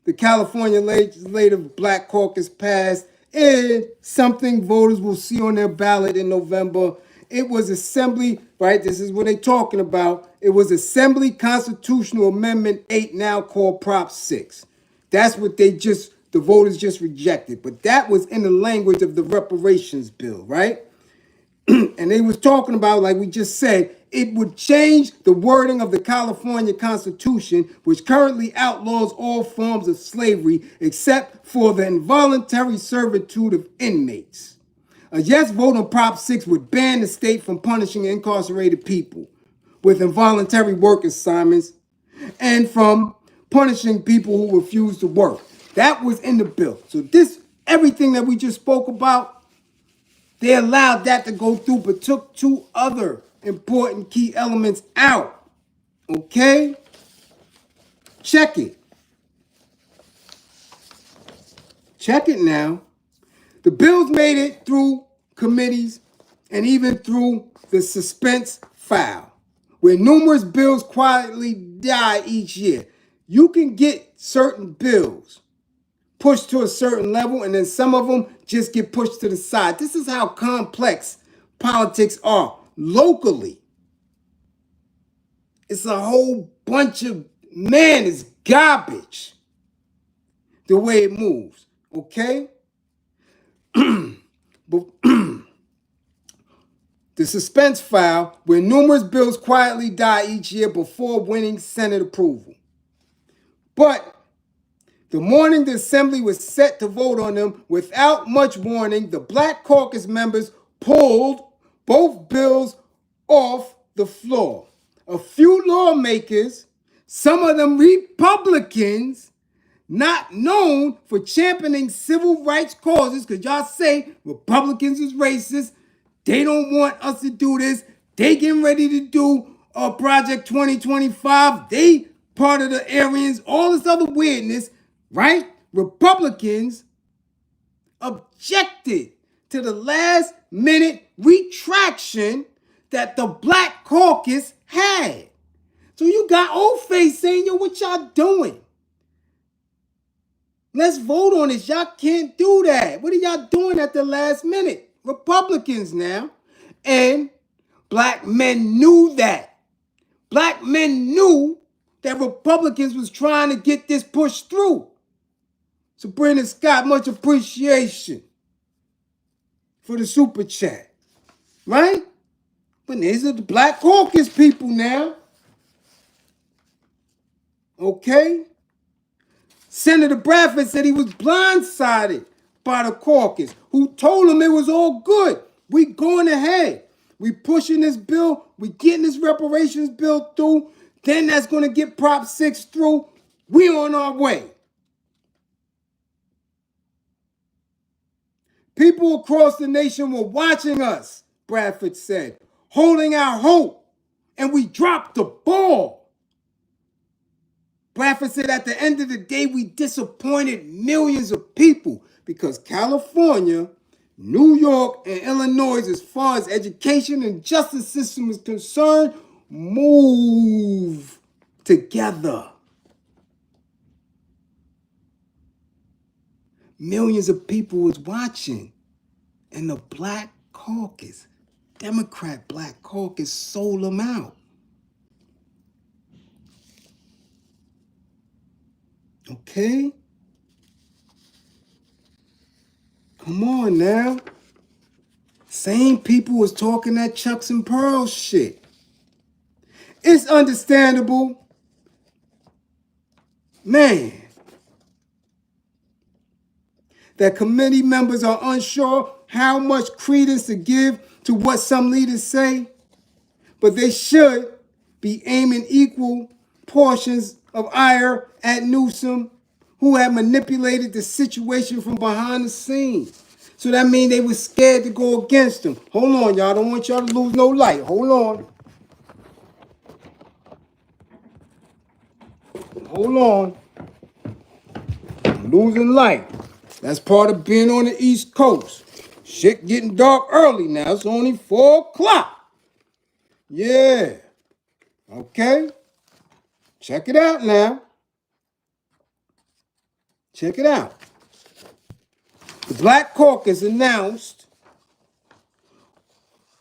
the California Legislative Black Caucus passed is something voters will see on their ballot in November. It was Assembly, right? This is what they're talking about. It was Assembly Constitutional Amendment 8, now called Prop 6. That's what the voters just rejected. But that was in the language of the reparations bill, right? And they was talking about, like we just said, it would change the wording of the California Constitution, which currently outlaws all forms of slavery except for the involuntary servitude of inmates. A yes vote on Prop 6 would ban the state from punishing incarcerated people with involuntary work assignments and from punishing people who refuse to work. That was in the bill. So everything that we just spoke about, they allowed that to go through, but took two other important key elements out. Okay? Check it. Check it now. The bills made it through committees and even through the suspense file, where numerous bills quietly die each year. You can get certain bills pushed to a certain level, and then some of them just get pushed to the side. This is how complex politics are locally. It's a whole bunch of, man, it's garbage the way it moves, okay? But the suspense file, where numerous bills quietly die each year before winning Senate approval. But the morning the assembly was set to vote on them, without much warning, the Black Caucus members pulled both bills off the floor. A few lawmakers, some of them Republicans, not known for championing civil rights causes, because y'all say Republicans is racist, they don't want us to do this, they getting ready to do Project 2025, they part of the Aryans, all this other weirdness, right? Republicans objected to the last minute retraction that the Black Caucus had. So you got old face saying, yo, what y'all doing? Let's vote on this. Y'all can't do that. What are y'all doing at the last minute? Republicans now. And black men knew that. Black men knew that Republicans was trying to get this pushed through. Sabrina Scott, much appreciation for the super chat. Right? But these are the Black Caucus people now. Okay? Senator Bradford said he was blindsided by the caucus, who told him it was all good. We going ahead. We pushing this bill. We getting this reparations bill through. Then that's going to get Prop 6 through. We on our way. People across the nation were watching us, Bradford said, holding our hope, and we dropped the ball. Bradford said at the end of the day, we disappointed millions of people because California, New York, and Illinois, as far as education and justice system is concerned, move together. Millions of people was watching, and the Black Caucus, Democrat Black Caucus, sold them out. Okay? Come on now. Same people was talking that Chucks and Pearls shit. It's understandable. Man. That committee members are unsure how much credence to give to what some leaders say, but they should be aiming equal portions of ire at Newsom, who had manipulated the situation from behind the scenes. So that means they were scared to go against him. Hold on, y'all. I don't want y'all to lose no light. Hold on. Hold on. I'm losing light. That's part of being on the East Coast. Shit getting dark early now. It's only 4 o'clock. Yeah. Okay. Check it out now. Check it out. The Black Caucus announced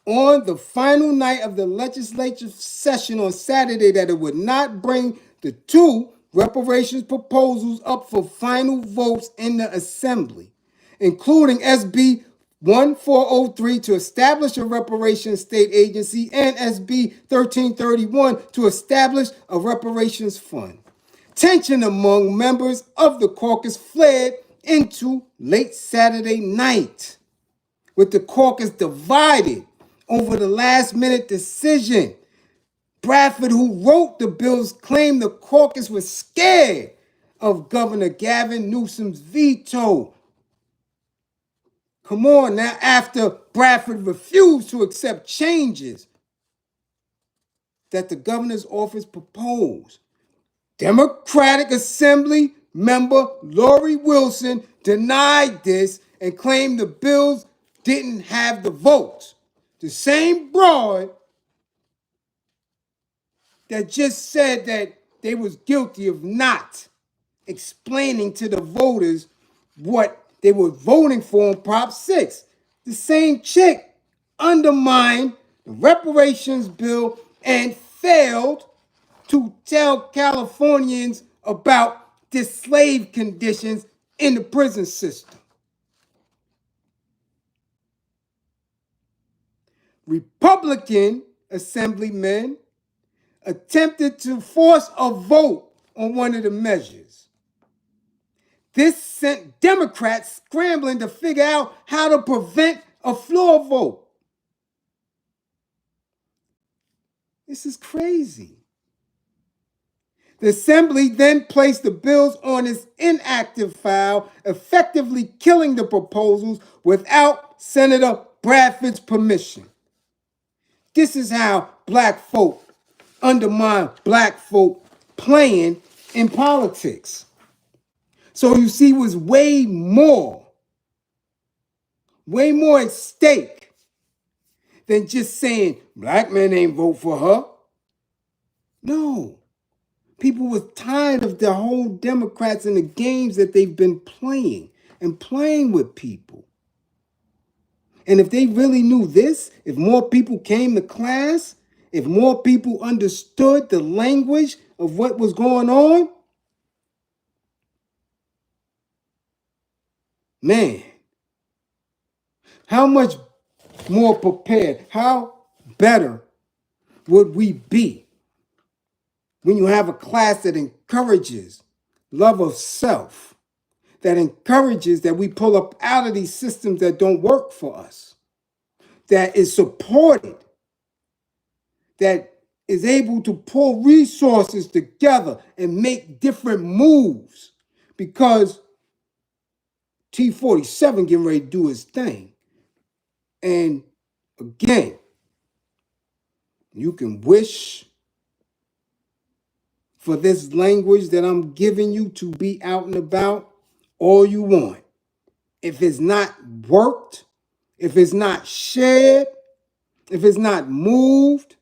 on the final night of the legislative session on Saturday that it would not bring the 2 reparations proposals up for final votes in the Assembly, including SB 1403 to establish a reparations state agency and SB 1331 to establish a reparations fund. Tension among members of the caucus flared into late Saturday night, with the caucus divided over the last-minute decision. Bradford, who wrote the bills, claimed the caucus was scared of Governor Gavin Newsom's veto. Come on now, after Bradford refused to accept changes that the governor's office proposed. Democratic Assembly member Lori Wilson denied this and claimed the bills didn't have the votes. The same broad that just said that they was guilty of not explaining to the voters what they were voting for on Prop 6. The same chick undermined the reparations bill and failed to tell Californians about the slave conditions in the prison system. Republican assemblymen attempted to force a vote on one of the measures. This sent Democrats scrambling to figure out how to prevent a floor vote. This is crazy. The Assembly then placed the bills on its inactive file, effectively killing the proposals without Senator Bradford's permission. This is how black folk undermine black folk playing in politics. So you see, it was way more at stake than just saying black men ain't vote for her. No. People were tired of the whole Democrats and the games that they've been playing and playing with people. And if they really knew this, if more people came to class, if more people understood the language of what was going on, Man, how much more prepared, how better would we be when you have a class that encourages love of self, that encourages that we pull up out of these systems that don't work for us, that is supported, that is able to pull resources together and make different moves, because T-47 getting ready to do his thing. And again, you can wish for this language that I'm giving you to be out and about all you want. If it's not worked, if it's not shared, if it's not moved,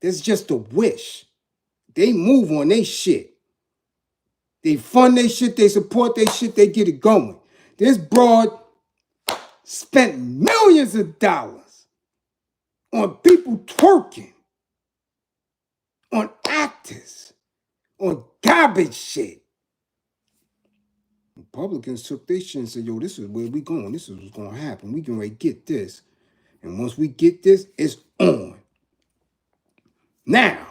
it's just a wish. They move on their shit. They fund their shit, they support their shit, they get it going. This broad spent millions of dollars on people twerking, on actors, on garbage shit. Republicans took their shit and said, yo, this is where we going. This is what's going to happen. We can ready get this. And once we get this, it's on. Now,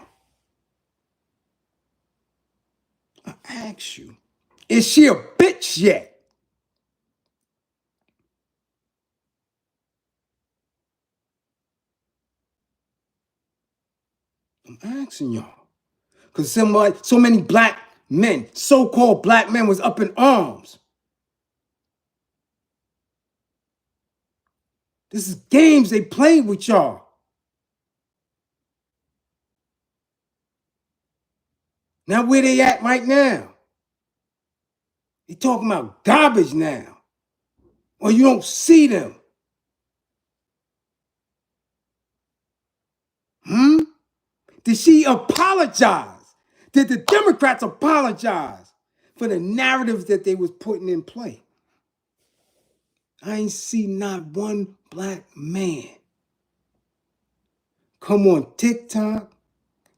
I ask you, is she a bitch yet? I'm asking y'all. Because so many black men, so-called black men, was up in arms. This is games they played with y'all. Now where they at right now? They talking about garbage now. Or you don't see them. Did she apologize? Did the Democrats apologize for the narratives that they was putting in play? I ain't see not one black man come on TikTok,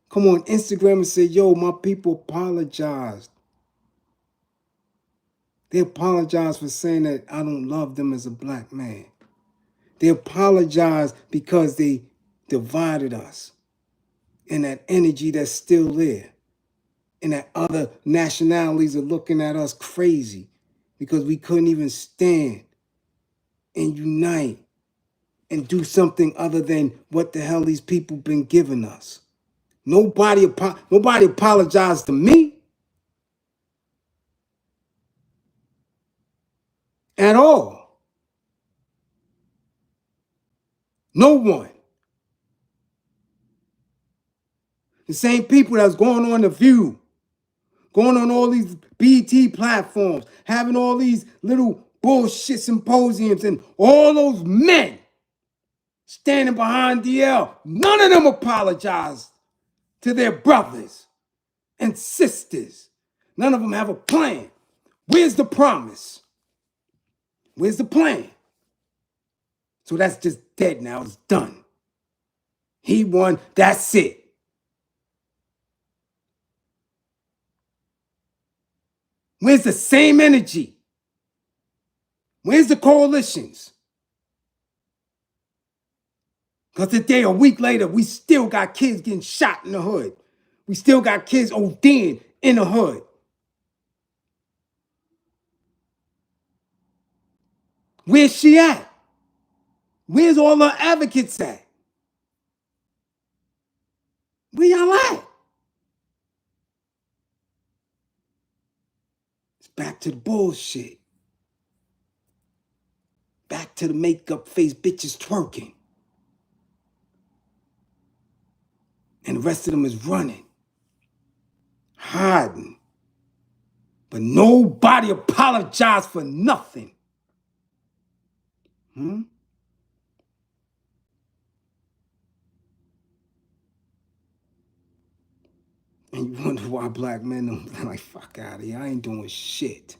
come on Instagram and say, yo, my people apologized. They apologized for saying that I don't love them as a black man. They apologized because they divided us. And that energy that's still there. And that other nationalities are looking at us crazy because we couldn't even stand and unite and do something other than what the hell these people been giving us. Nobody apologized to me at all. No one. The same people that's going on The View, going on all these BT platforms, having all these little bullshit symposiums, and all those men standing behind DL, none of them apologized to their brothers and sisters. None of them have a plan. Where's the promise? Where's the plan? So that's just dead now. It's done. He won. That's it. Where's the same energy? Where's the coalitions? Because today, a week later, we still got kids getting shot in the hood. We still got kids ODing in the hood. Where's she at? Where's all the advocates at? Where y'all at? It's back to the bullshit. Back to the makeup face bitches twerking. And the rest of them is running, hiding. But nobody apologized for nothing. And you wonder why black men are like, fuck out of here. I ain't doing shit.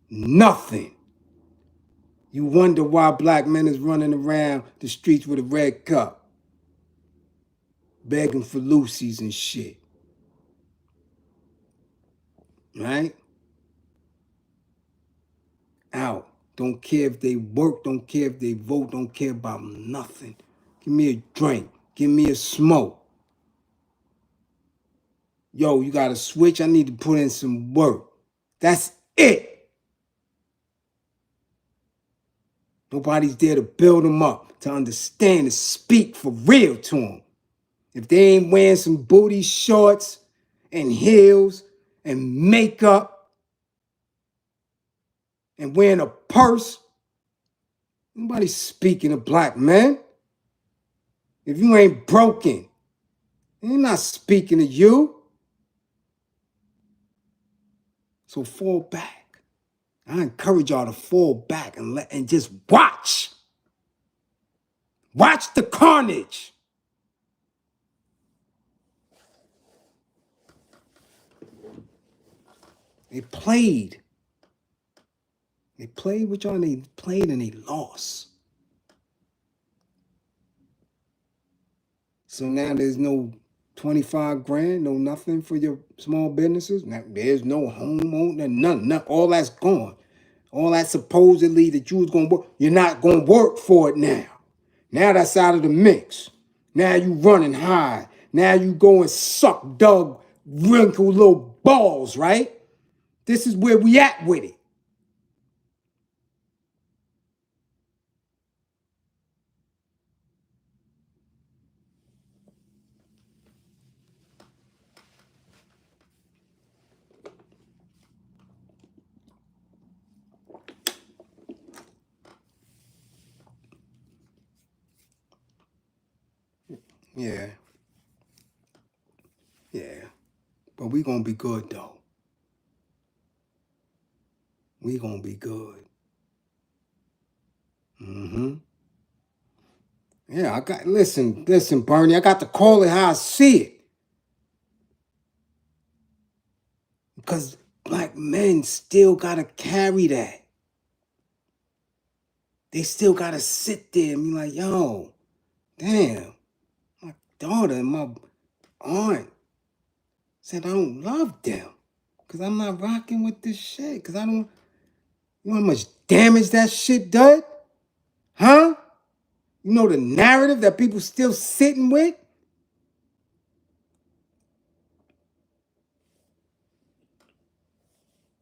Nothing. You wonder why black men is running around the streets with a red cup, begging for Lucy's and shit. Right? out. Don't care if they work, don't care if they vote, don't care about nothing. Give me a drink. Give me a smoke. Yo, you got a switch? I need to put in some work. That's it. Nobody's there to build them up, to understand, to speak for real to them. If they ain't wearing some booty shorts and heels and makeup and wearing a purse, nobody's speaking to black men. If you ain't broken, they're not speaking to you. So fall back. I encourage y'all to fall back and just watch. Watch the carnage. They played. They played with y'all and they played and they lost. So now there's no 25 grand, no nothing for your small businesses. Now, there's no home owner, none. All that's gone. All that supposedly that you was going to work, you're not going to work for it now. Now that's out of the mix. Now you running high. Now you go and suck dug, wrinkled little balls, right? This is where we at with it. Yeah. Yeah. But we gonna be good though. We gonna be good. Yeah, listen, Bernie, I got to call it how I see it. Because black men still gotta carry that. They still gotta sit there and be like, yo, damn, my daughter and my aunt said I don't love them. Because I'm not rocking with this shit. Because I don't, you know how much damage that shit does? Huh? You know the narrative that people still sitting with?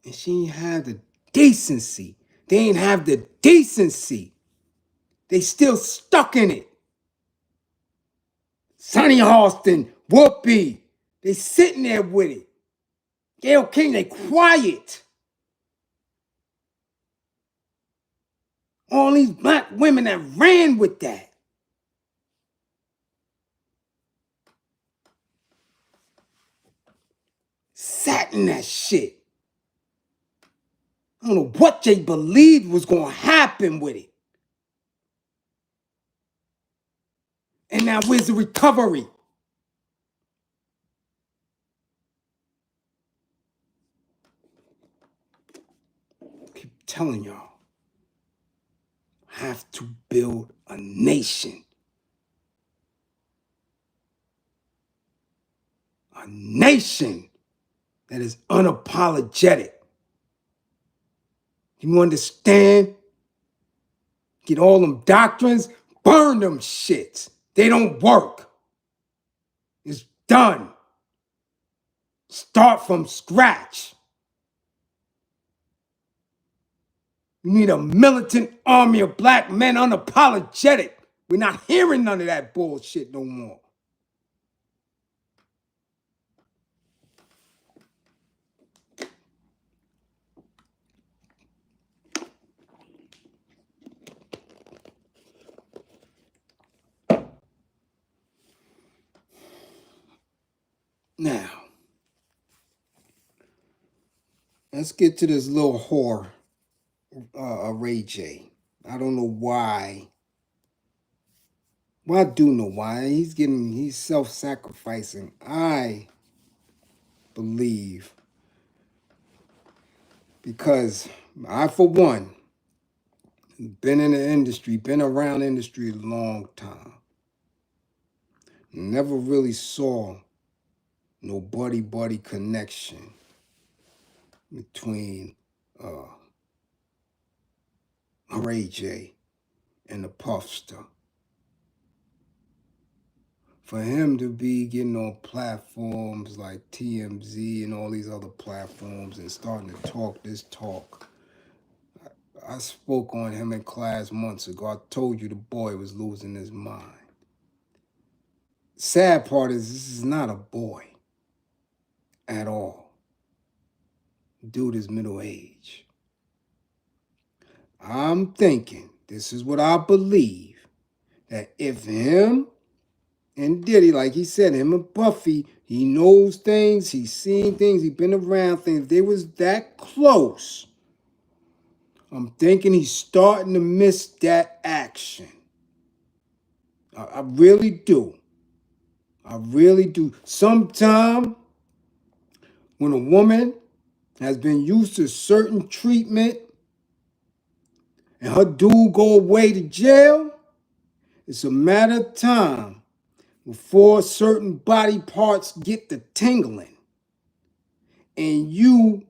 And she ain't have the decency. They ain't have the decency. They still stuck in it. Sonny Austin, Whoopi, they sitting there with it. Gayle King, they quiet. All these black women that ran with that. Sat in that shit. I don't know what they believed was going to happen with it. And now where's the recovery? I keep telling y'all, have to build a nation. A nation that is unapologetic. You understand? Get all them doctrines, burn them shits. They don't work. It's done. Start from scratch. You need a militant army of black men, unapologetic. We're not hearing none of that bullshit no more. Now, let's get to this little whore, Ray J. I don't know why. Well, I do know why. He's self-sacrificing. I believe because I, for one, been in the industry, been around industry a long time. Never really saw no buddy connection between Ray J and the Puffster. For him to be getting on platforms like TMZ and all these other platforms and starting to talk this talk. I spoke on him in class months ago. I told you the boy was losing his mind. Sad part is this is not a boy at all. Dude is middle age. I'm thinking, this is what I believe, that if him and Diddy, like he said, him and Puffy, he knows things, he's seen things, he's been around things. If they was that close, I'm thinking he's starting to miss that action. I really do. I really do. Sometime when a woman has been used to certain treatment and her dude go away to jail, it's a matter of time before certain body parts get the tingling. And you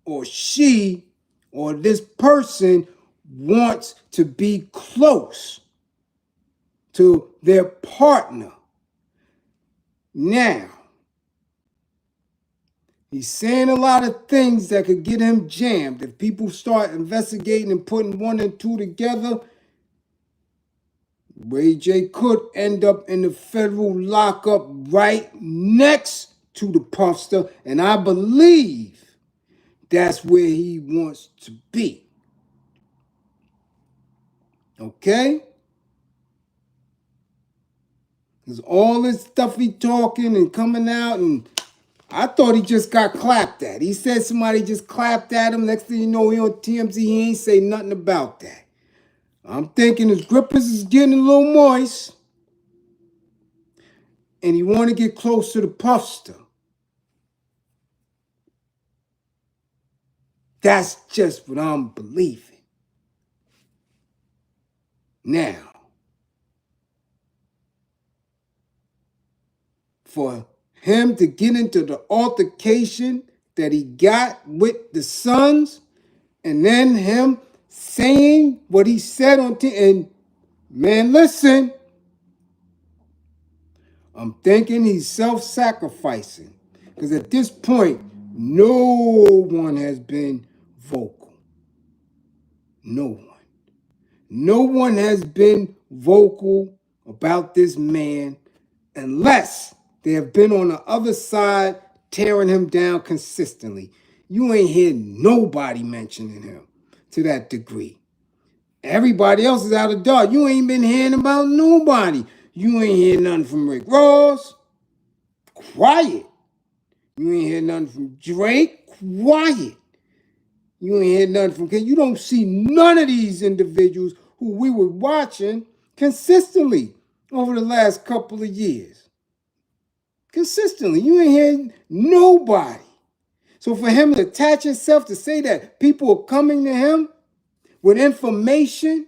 or she or this person wants to be close to their partner. Now, he's saying a lot of things that could get him jammed. If people start investigating and putting one and two together, Ray J could end up in the federal lockup right next to the Puffster, and I believe that's where he wants to be. Okay? Because all this stuff he talking and coming out, and I thought he just got clapped at. He said somebody just clapped at him. Next thing you know, he on TMZ, he ain't say nothing about that. I'm thinking his grippers is getting a little moist, and he want to get close to the Puffster. That's just what I'm believing. Now, for him to get into the altercation that he got with the Sons, and then him saying what he said on TV, and man, listen, I'm thinking he's self-sacrificing. Because at this point, no one has been vocal. No one. No one has been vocal about this man unless they have been on the other side tearing him down consistently. You ain't hear nobody mentioning him to that degree. Everybody else is out of dark. You ain't been hearing about nobody. You ain't hear nothing from Rick Ross. Quiet. You ain't hear nothing from Drake. Quiet. You ain't hear nothing from Ken. You don't see none of these individuals who we were watching consistently over the last couple of years. Consistently. You ain't hearing nobody. So for him to attach himself to say that people are coming to him with information,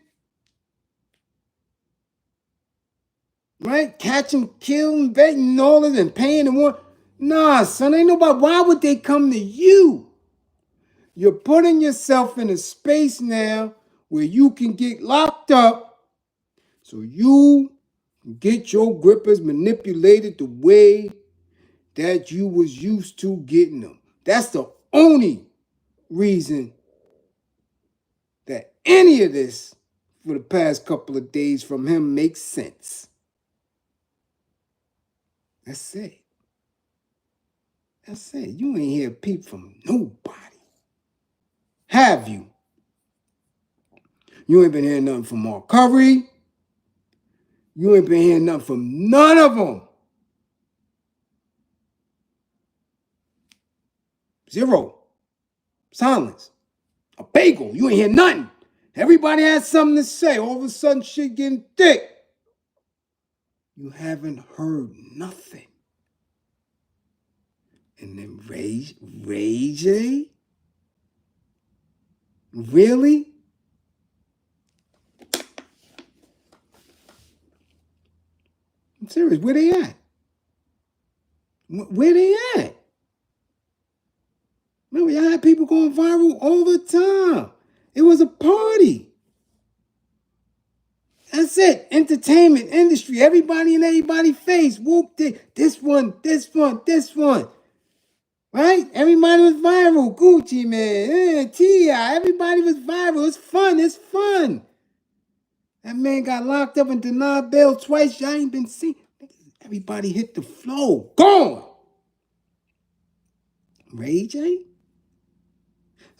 right? Catching, killing, betting, all of them, paying and one. Nah, son, ain't nobody. Why would they come to you? You're putting yourself in a space now where you can get locked up so you can get your grippers manipulated the way that you was used to getting them. That's the only reason that any of this for the past couple of days from him makes sense. That's it. That's it. You ain't hear a peep from nobody. Have you? You ain't been hearing nothing from Mark Curry. You ain't been hearing nothing from none of them. Zero. Silence. A bagel. You ain't hear nothing. Everybody has something to say. All of a sudden, shit getting thick. You haven't heard nothing. And then Ray J? Really? I'm serious. Where they at? Where they at? Remember, y'all had people going viral all the time. It was a party. That's it. Entertainment industry. Everybody in everybody's face. Whoop, this one, this one, this one. Right? Everybody was viral. Gucci, man. T.I. Everybody was viral. It's fun. It's fun. That man got locked up and denied bail twice. Y'all ain't been seen. Everybody hit the flow. Gone. Ray J?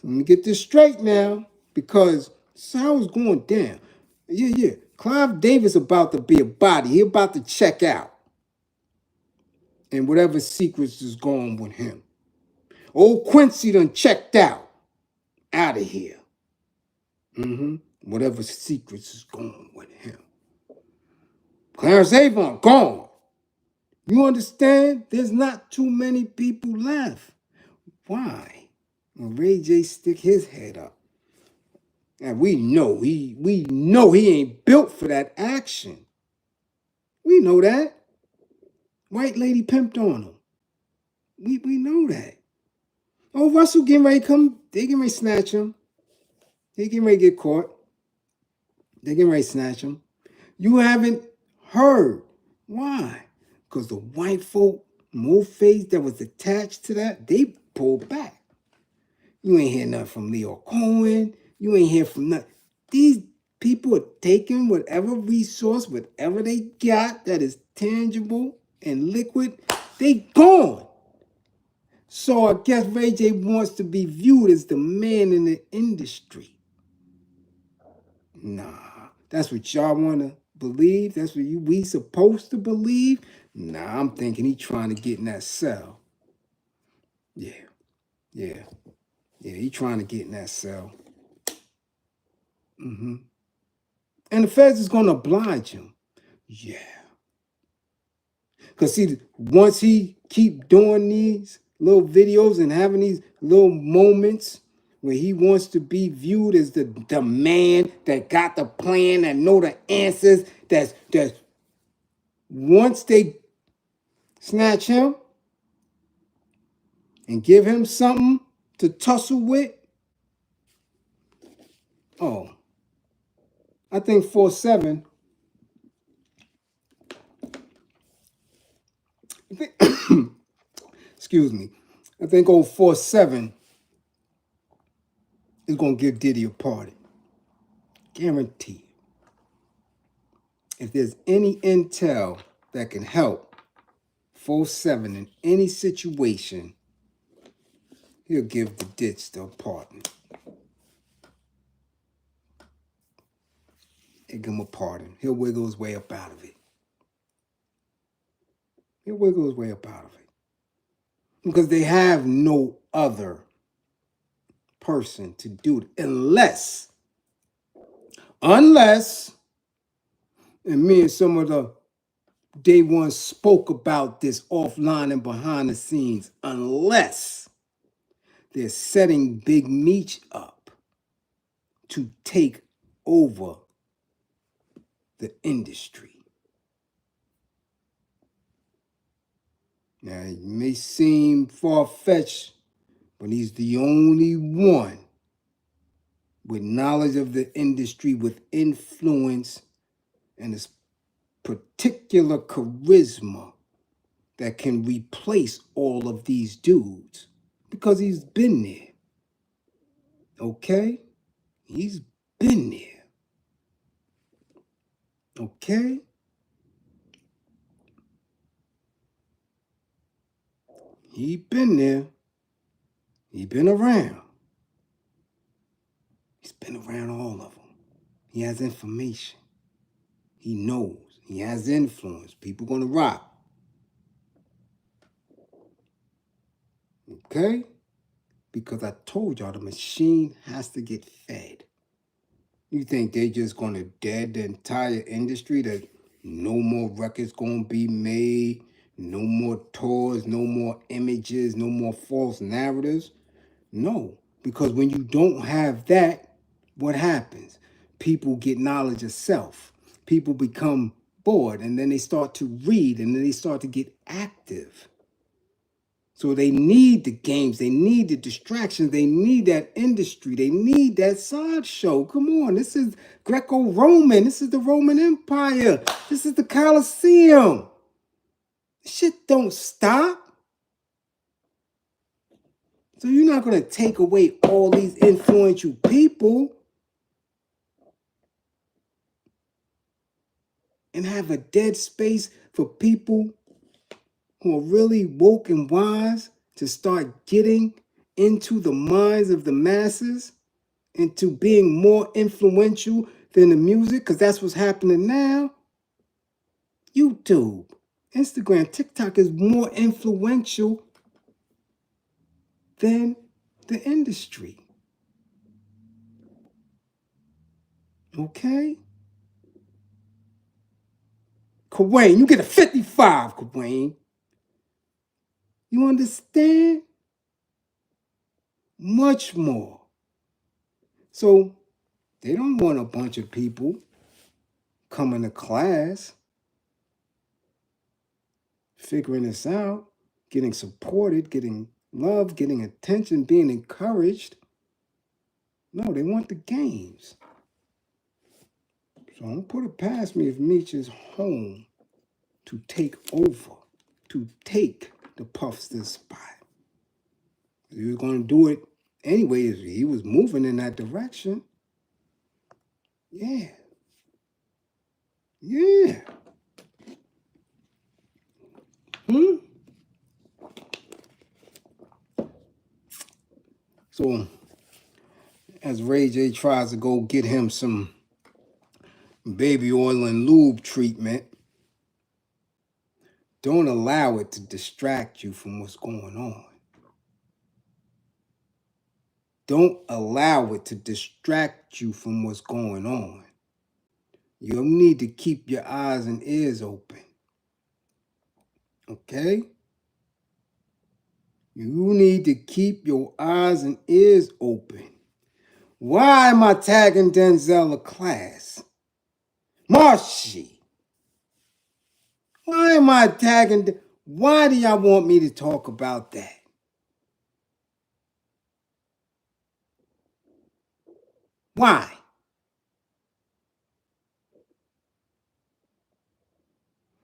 So let me get this straight now, because this is how it's going down. Yeah. Clive Davis about to be a body. He about to check out. And whatever secrets is going with him. Old Quincy done checked out. Out of here. Whatever secrets is going with him. Clarence Avon, gone. You understand? There's not too many people left. Why? When Ray J stick his head up. And we know he ain't built for that action. We know that. White lady pimped on him. We know that. Oh, Russell getting ready to come. They getting ready to snatch him. They getting ready to get caught. They getting ready to snatch him. You haven't heard. Why? Because the white folk, more face that was attached to that, they pulled back. You ain't hear nothing from Leo Cohen. You ain't hear from nothing. These people are taking whatever resource, whatever they got that is tangible and liquid, they gone. So I guess Ray J wants to be viewed as the man in the industry. Nah, that's what y'all want to believe. That's what we supposed to believe. Nah, I'm thinking he trying to get in that cell. Yeah, he trying to get in that cell. And the feds is going to oblige him. Yeah. Because see, once he keep doing these little videos and having these little moments where he wants to be viewed as the man that got the plan, that know the answers, that's once they snatch him and give him something to tussle with, oh, I think 4-7, excuse me, I think old 4-7 is going to give Diddy a party. Guaranteed. If there's any intel that can help 4-7 in any situation, he'll give the ditch the pardon. He'll give him a pardon. He'll wiggle his way up out of it. Because they have no other person to do it. Unless, and me and some of the day one spoke about this offline and behind the scenes, unless they're setting Big Meech up to take over the industry. Now, it may seem far-fetched, but he's the only one with knowledge of the industry, with influence, and this particular charisma that can replace all of these dudes, because he's been there. Okay? He's been there. Okay? He been there. He been around. He's been around all of them. He has information. He knows. He has influence. People gonna rock. Okay? Because I told y'all the machine has to get fed. You think they just gonna dead the entire industry, that no more records gonna be made, no more tours, no more images, no more false narratives? No, because when you don't have that, what happens? People get knowledge of self. People become bored, and then they start to read, and then they start to get active. So they need the games, they need the distractions, they need that industry, they need that sideshow. Come on, this is Greco-Roman, this is the Roman Empire, this is the Colosseum. Shit don't stop. So you're not going to take away all these influential people and have a dead space for people who are really woke and wise to start getting into the minds of the masses, into being more influential than the music, because that's what's happening now. YouTube, Instagram, TikTok is more influential than the industry. Okay? Kareem, you get a 55, Kareem. You understand? Much more. So they don't want a bunch of people coming to class, figuring this out, getting supported, getting love, getting attention, being encouraged. No, they want the games. So don't put it past me if Meech is home to take over, to take the Puffster spot. He was going to do it anyway. He was moving in that direction. Yeah. Yeah. So as Ray J tries to go get him some baby oil and lube treatment, don't allow it to distract you from what's going on. Don't allow it to distract you from what's going on. You need to keep your eyes and ears open. Okay? You need to keep your eyes and ears open. Why am I tagging Denzel a class? Marshy. Why am I tagging? Why do y'all want me to talk about that? Why?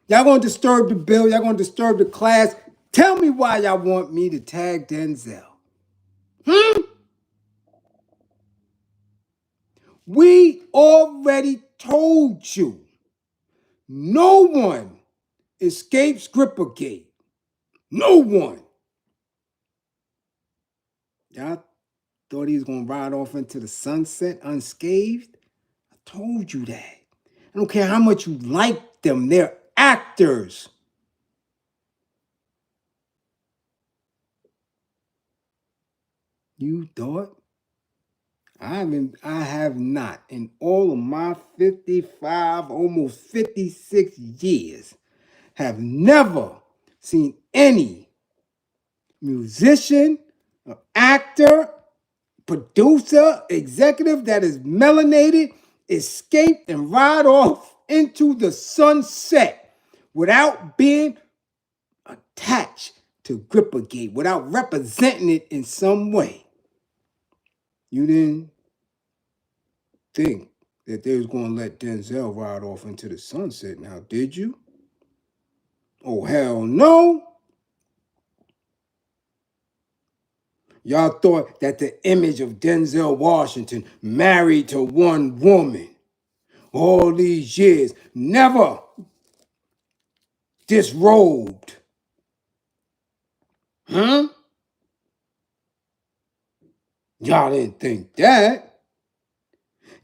Y'all gonna disturb the bill, y'all gonna disturb the class. Tell me why y'all want me to tag Denzel. We already told you. No one escapes Grippergate. No one. Y'all thought he was gonna ride off into the sunset unscathed? I told you that. I don't care how much you like them, they're actors. You thought? I have not, in all of my 55, almost 56 years, have never seen any musician, actor, producer, executive that is melanated escape and ride off into the sunset without being attached to Grippergate, without representing it in some way. You didn't think that they was going to let Denzel ride off into the sunset now, did you? Oh, hell no. Y'all thought that the image of Denzel Washington married to one woman all these years, never disrobed. Huh? Y'all didn't think that.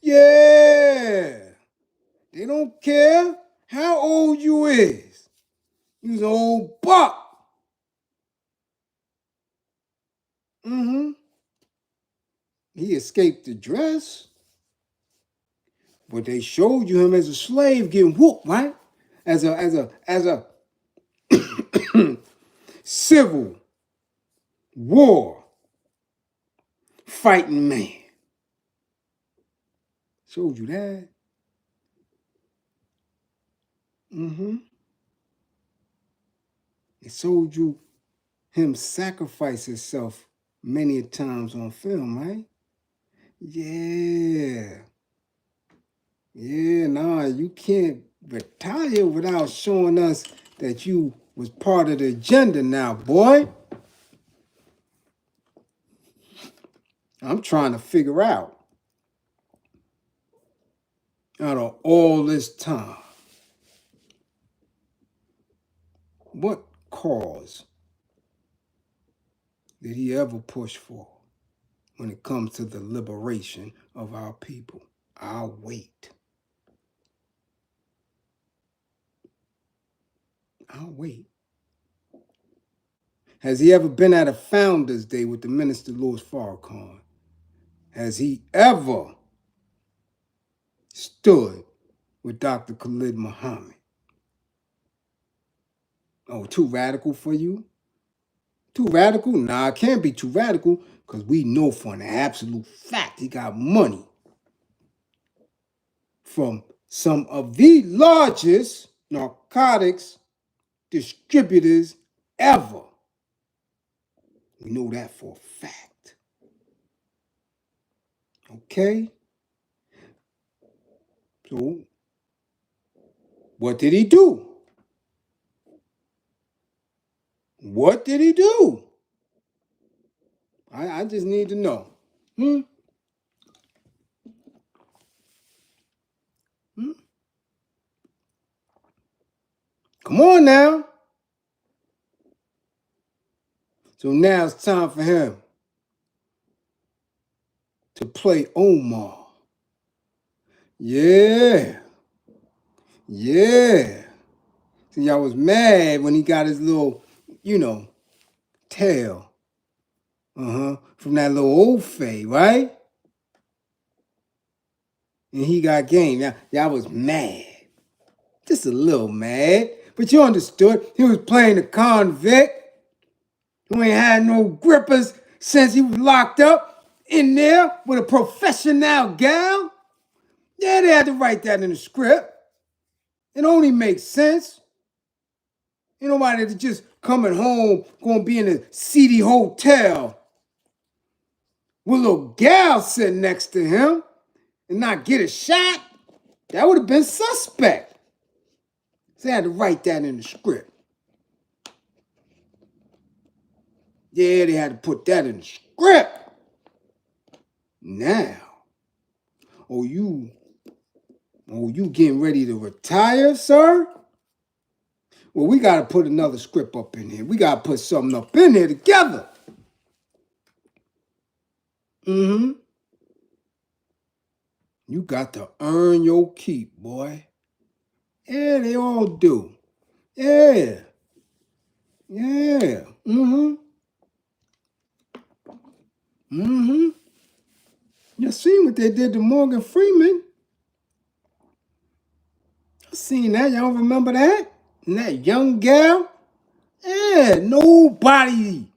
Yeah. They don't care how old you is. You's an old buck. He escaped the dress. But they showed you him as a slave getting whooped, right? As a civil war fighting man. Showed you that. It showed you him sacrifice himself many times on film, right? Yeah. Yeah, nah, you can't retire without showing us that you was part of the agenda now, boy. I'm trying to figure out of all this time, what cause did he ever push for when it comes to the liberation of our people? I'll wait. I'll wait. Has he ever been at a Founders Day with the Minister Louis Farrakhan? Has he ever stood with Dr. Khalid Muhammad? Oh, too radical for you? Too radical? Nah, it can't be too radical because we know for an absolute fact he got money from some of the largest narcotics distributors ever. We know that for a fact. Okay? So, what did he do? What did he do? I just need to know. Hmm? Hmm? Come on now. So now it's time for him to play Omar. Yeah. Yeah. See, I was mad when he got his little, tail. From that little old fay, right? And he got game. Now, y'all was mad. Just a little mad. But you understood. He was playing a convict who ain't had no grippers since he was locked up in there with a professional gal. Yeah, they had to write that in the script. It only makes sense. Ain't nobody that just coming home gonna be in a seedy hotel with a little gal sitting next to him and not get a shot. That would have been suspect. So they had to write that in the script. Yeah, they had to put that in the script. Now, you getting ready to retire, sir? Well, we got to put another script up in here. We got to put something up in here together. You got to earn your keep, boy. Yeah, they all do. Yeah. Yeah. You seen what they did to Morgan Freeman? I seen that. Y'all remember that? And that young gal? Yeah, nobody.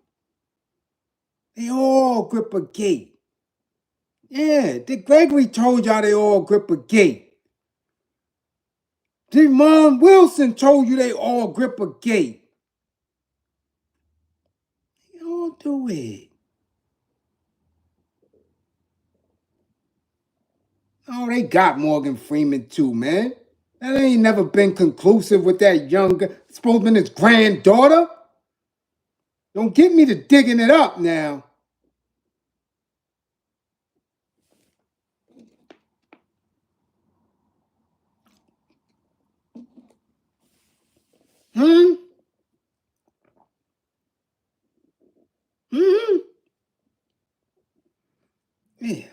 They all grip a gate. Yeah, Dick Gregory told y'all they all grip a gate. Devon Wilson told you they all grip a gate. They all do it. Oh, they got Morgan Freeman too, man. That ain't never been conclusive with that young girl. It's supposed to be his granddaughter. Don't get me to digging it up now. Yeah.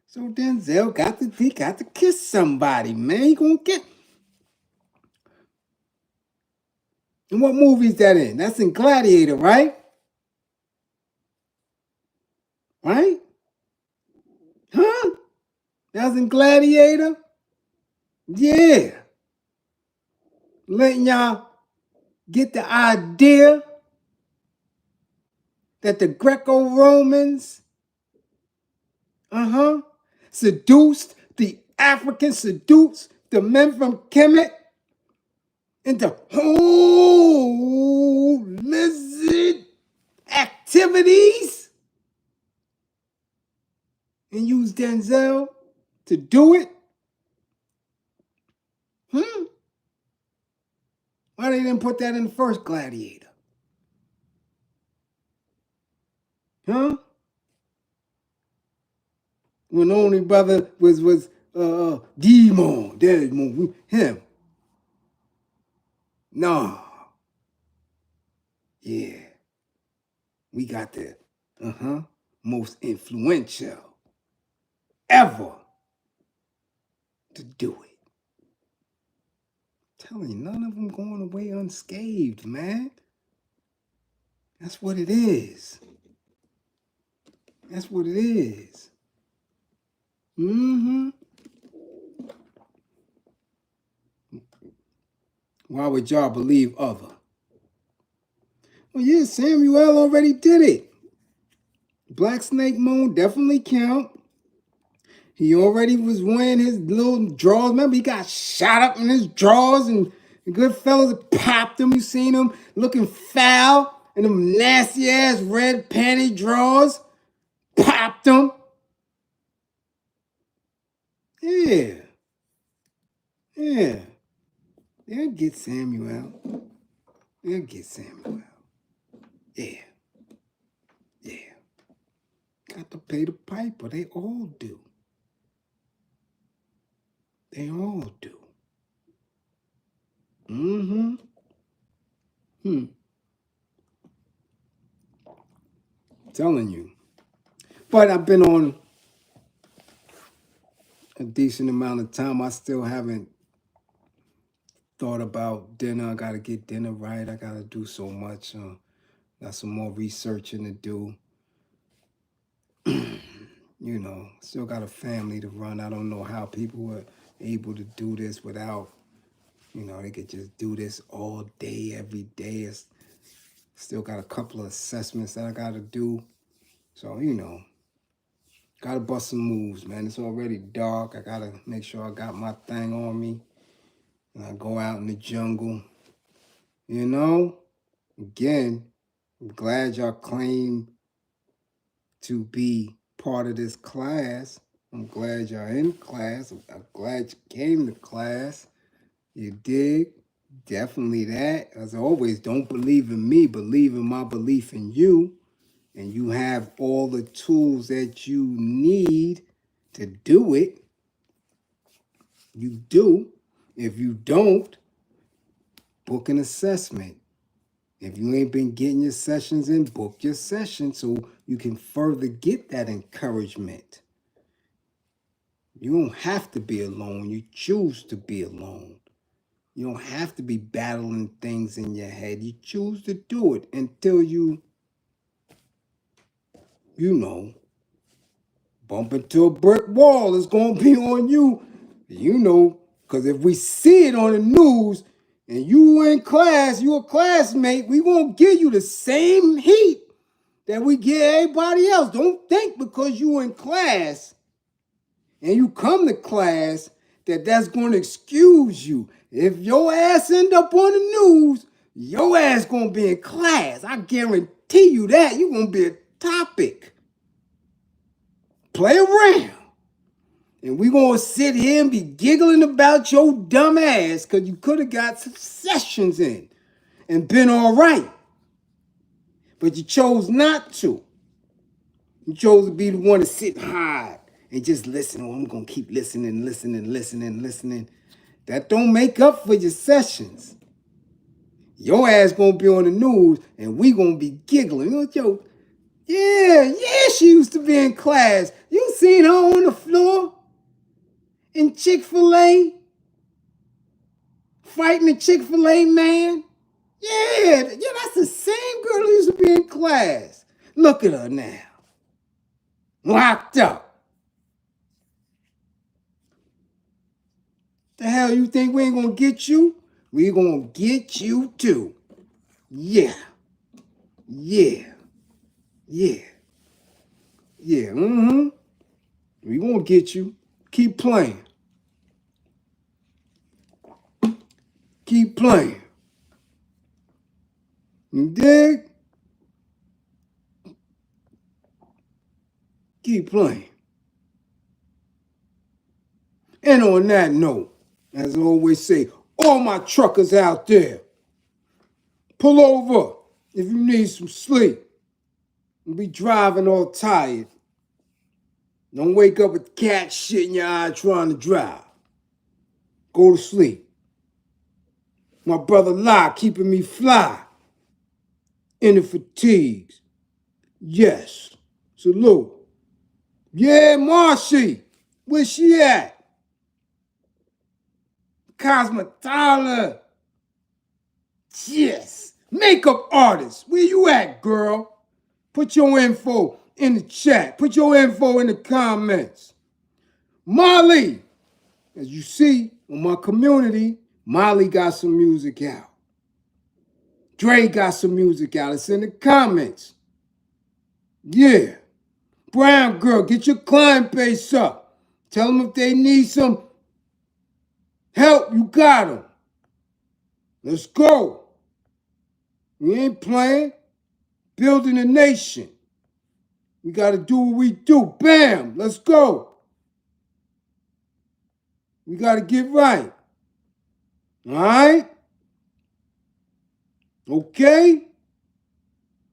So Denzel got to kiss somebody, man. He gonna get. And what movie is that in? That's in Gladiator, right? Right? Huh? That's in Gladiator? Yeah. Letting y'all get the idea that the Greco-Romans, seduced the Africans, seduced the men from Kemet into, oh, lizard. activities and use Denzel to do it? Why they didn't put that in the first Gladiator? Huh? When the only brother was Demon, Desmond, him. No. Yeah. We got the most influential ever to do it. I'm telling you, none of them going away unscathed, man. That's what it is. That's what it is. Why would y'all believe other? Well, yeah, Samuel already did it. Black Snake Moon definitely count. He already was wearing his little drawers. Remember, he got shot up in his drawers, and the good fellas popped him. You seen him looking foul in them nasty ass red panty drawers. Popped him. Yeah. Yeah. They'll get Samuel. They'll get Samuel. Yeah. Yeah. Got to pay the piper. They all do. They all do. Telling you. But I've been on a decent amount of time. I still haven't thought about dinner. I got to get dinner right. I got to do so much. Got some more researching to do. You know, still got a family to run. I don't know how people were able to do this without, you know, they could just do this all day, every day. Still got a couple of assessments that I got to do. So, you know, got to bust some moves, man. It's already dark. I got to make sure I got my thing on me. And I go out in the jungle. You know, again, I'm glad y'all claim to be part of this class. I'm glad y'all in class. I'm glad you came to class. You dig? Definitely that. As always, don't believe in me, believe in my belief in you. And you have all the tools that you need to do it. You do. If you don't, book an assessment. If you ain't been getting your sessions in, book your session so you can further get that encouragement. You don't have to be alone. You choose to be alone. You don't have to be battling things in your head. You choose to do it until you know, bump into a brick wall. It's going to be on you. You know, because if we see it on the news and you in class, you a classmate, we going to give you the same heat that we give everybody else. Don't think because you in class and you come to class that's going to excuse you. If your ass end up on the news, your ass going to be in class. I guarantee you that. You're going to be a topic. Play around. And we going to sit here and be giggling about your dumb ass because you could have got some sessions in and been all right. But you chose not to. You chose to be the one to sit hard and just listen. Oh, I'm going to keep listening. That don't make up for your sessions. Your ass going to be on the news and we going to be giggling. Yo, yeah, she used to be in class. You seen her on the floor in Chick-fil-A? Fighting the Chick-fil-A man? Yeah, that's the same girl who used to be in class. Look at her now. Locked up. The hell you think we ain't gonna get you? We gonna get you too. Yeah. We gonna get you. Keep playing. You dig? Keep playing. And on that note, as I always say, all my truckers out there, pull over if you need some sleep. Don't be driving all tired. Don't wake up with cat shit in your eye trying to drive. Go to sleep. My brother Lie keeping me fly. In the fatigues. Yes. Salute. Yeah, Marcy. Where she at? Cosmetala. Yes. Makeup artist. Where you at, girl? Put your info in the chat. Put your info in the comments. Molly. As you see on my community, Molly got some music out. Dre got some music out. It's in the comments. Yeah. Brown girl, get your client base up. Tell them if they need some help, you got them. Let's go. We ain't playing. Building a nation. We got to do what we do. Bam. Let's go. We got to get right. All right? Okay?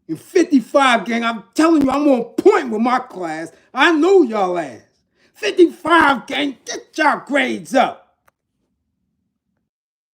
In 55, gang, I'm telling you, I'm on point with my class. I know y'all ass. 55, gang, get y'all grades up.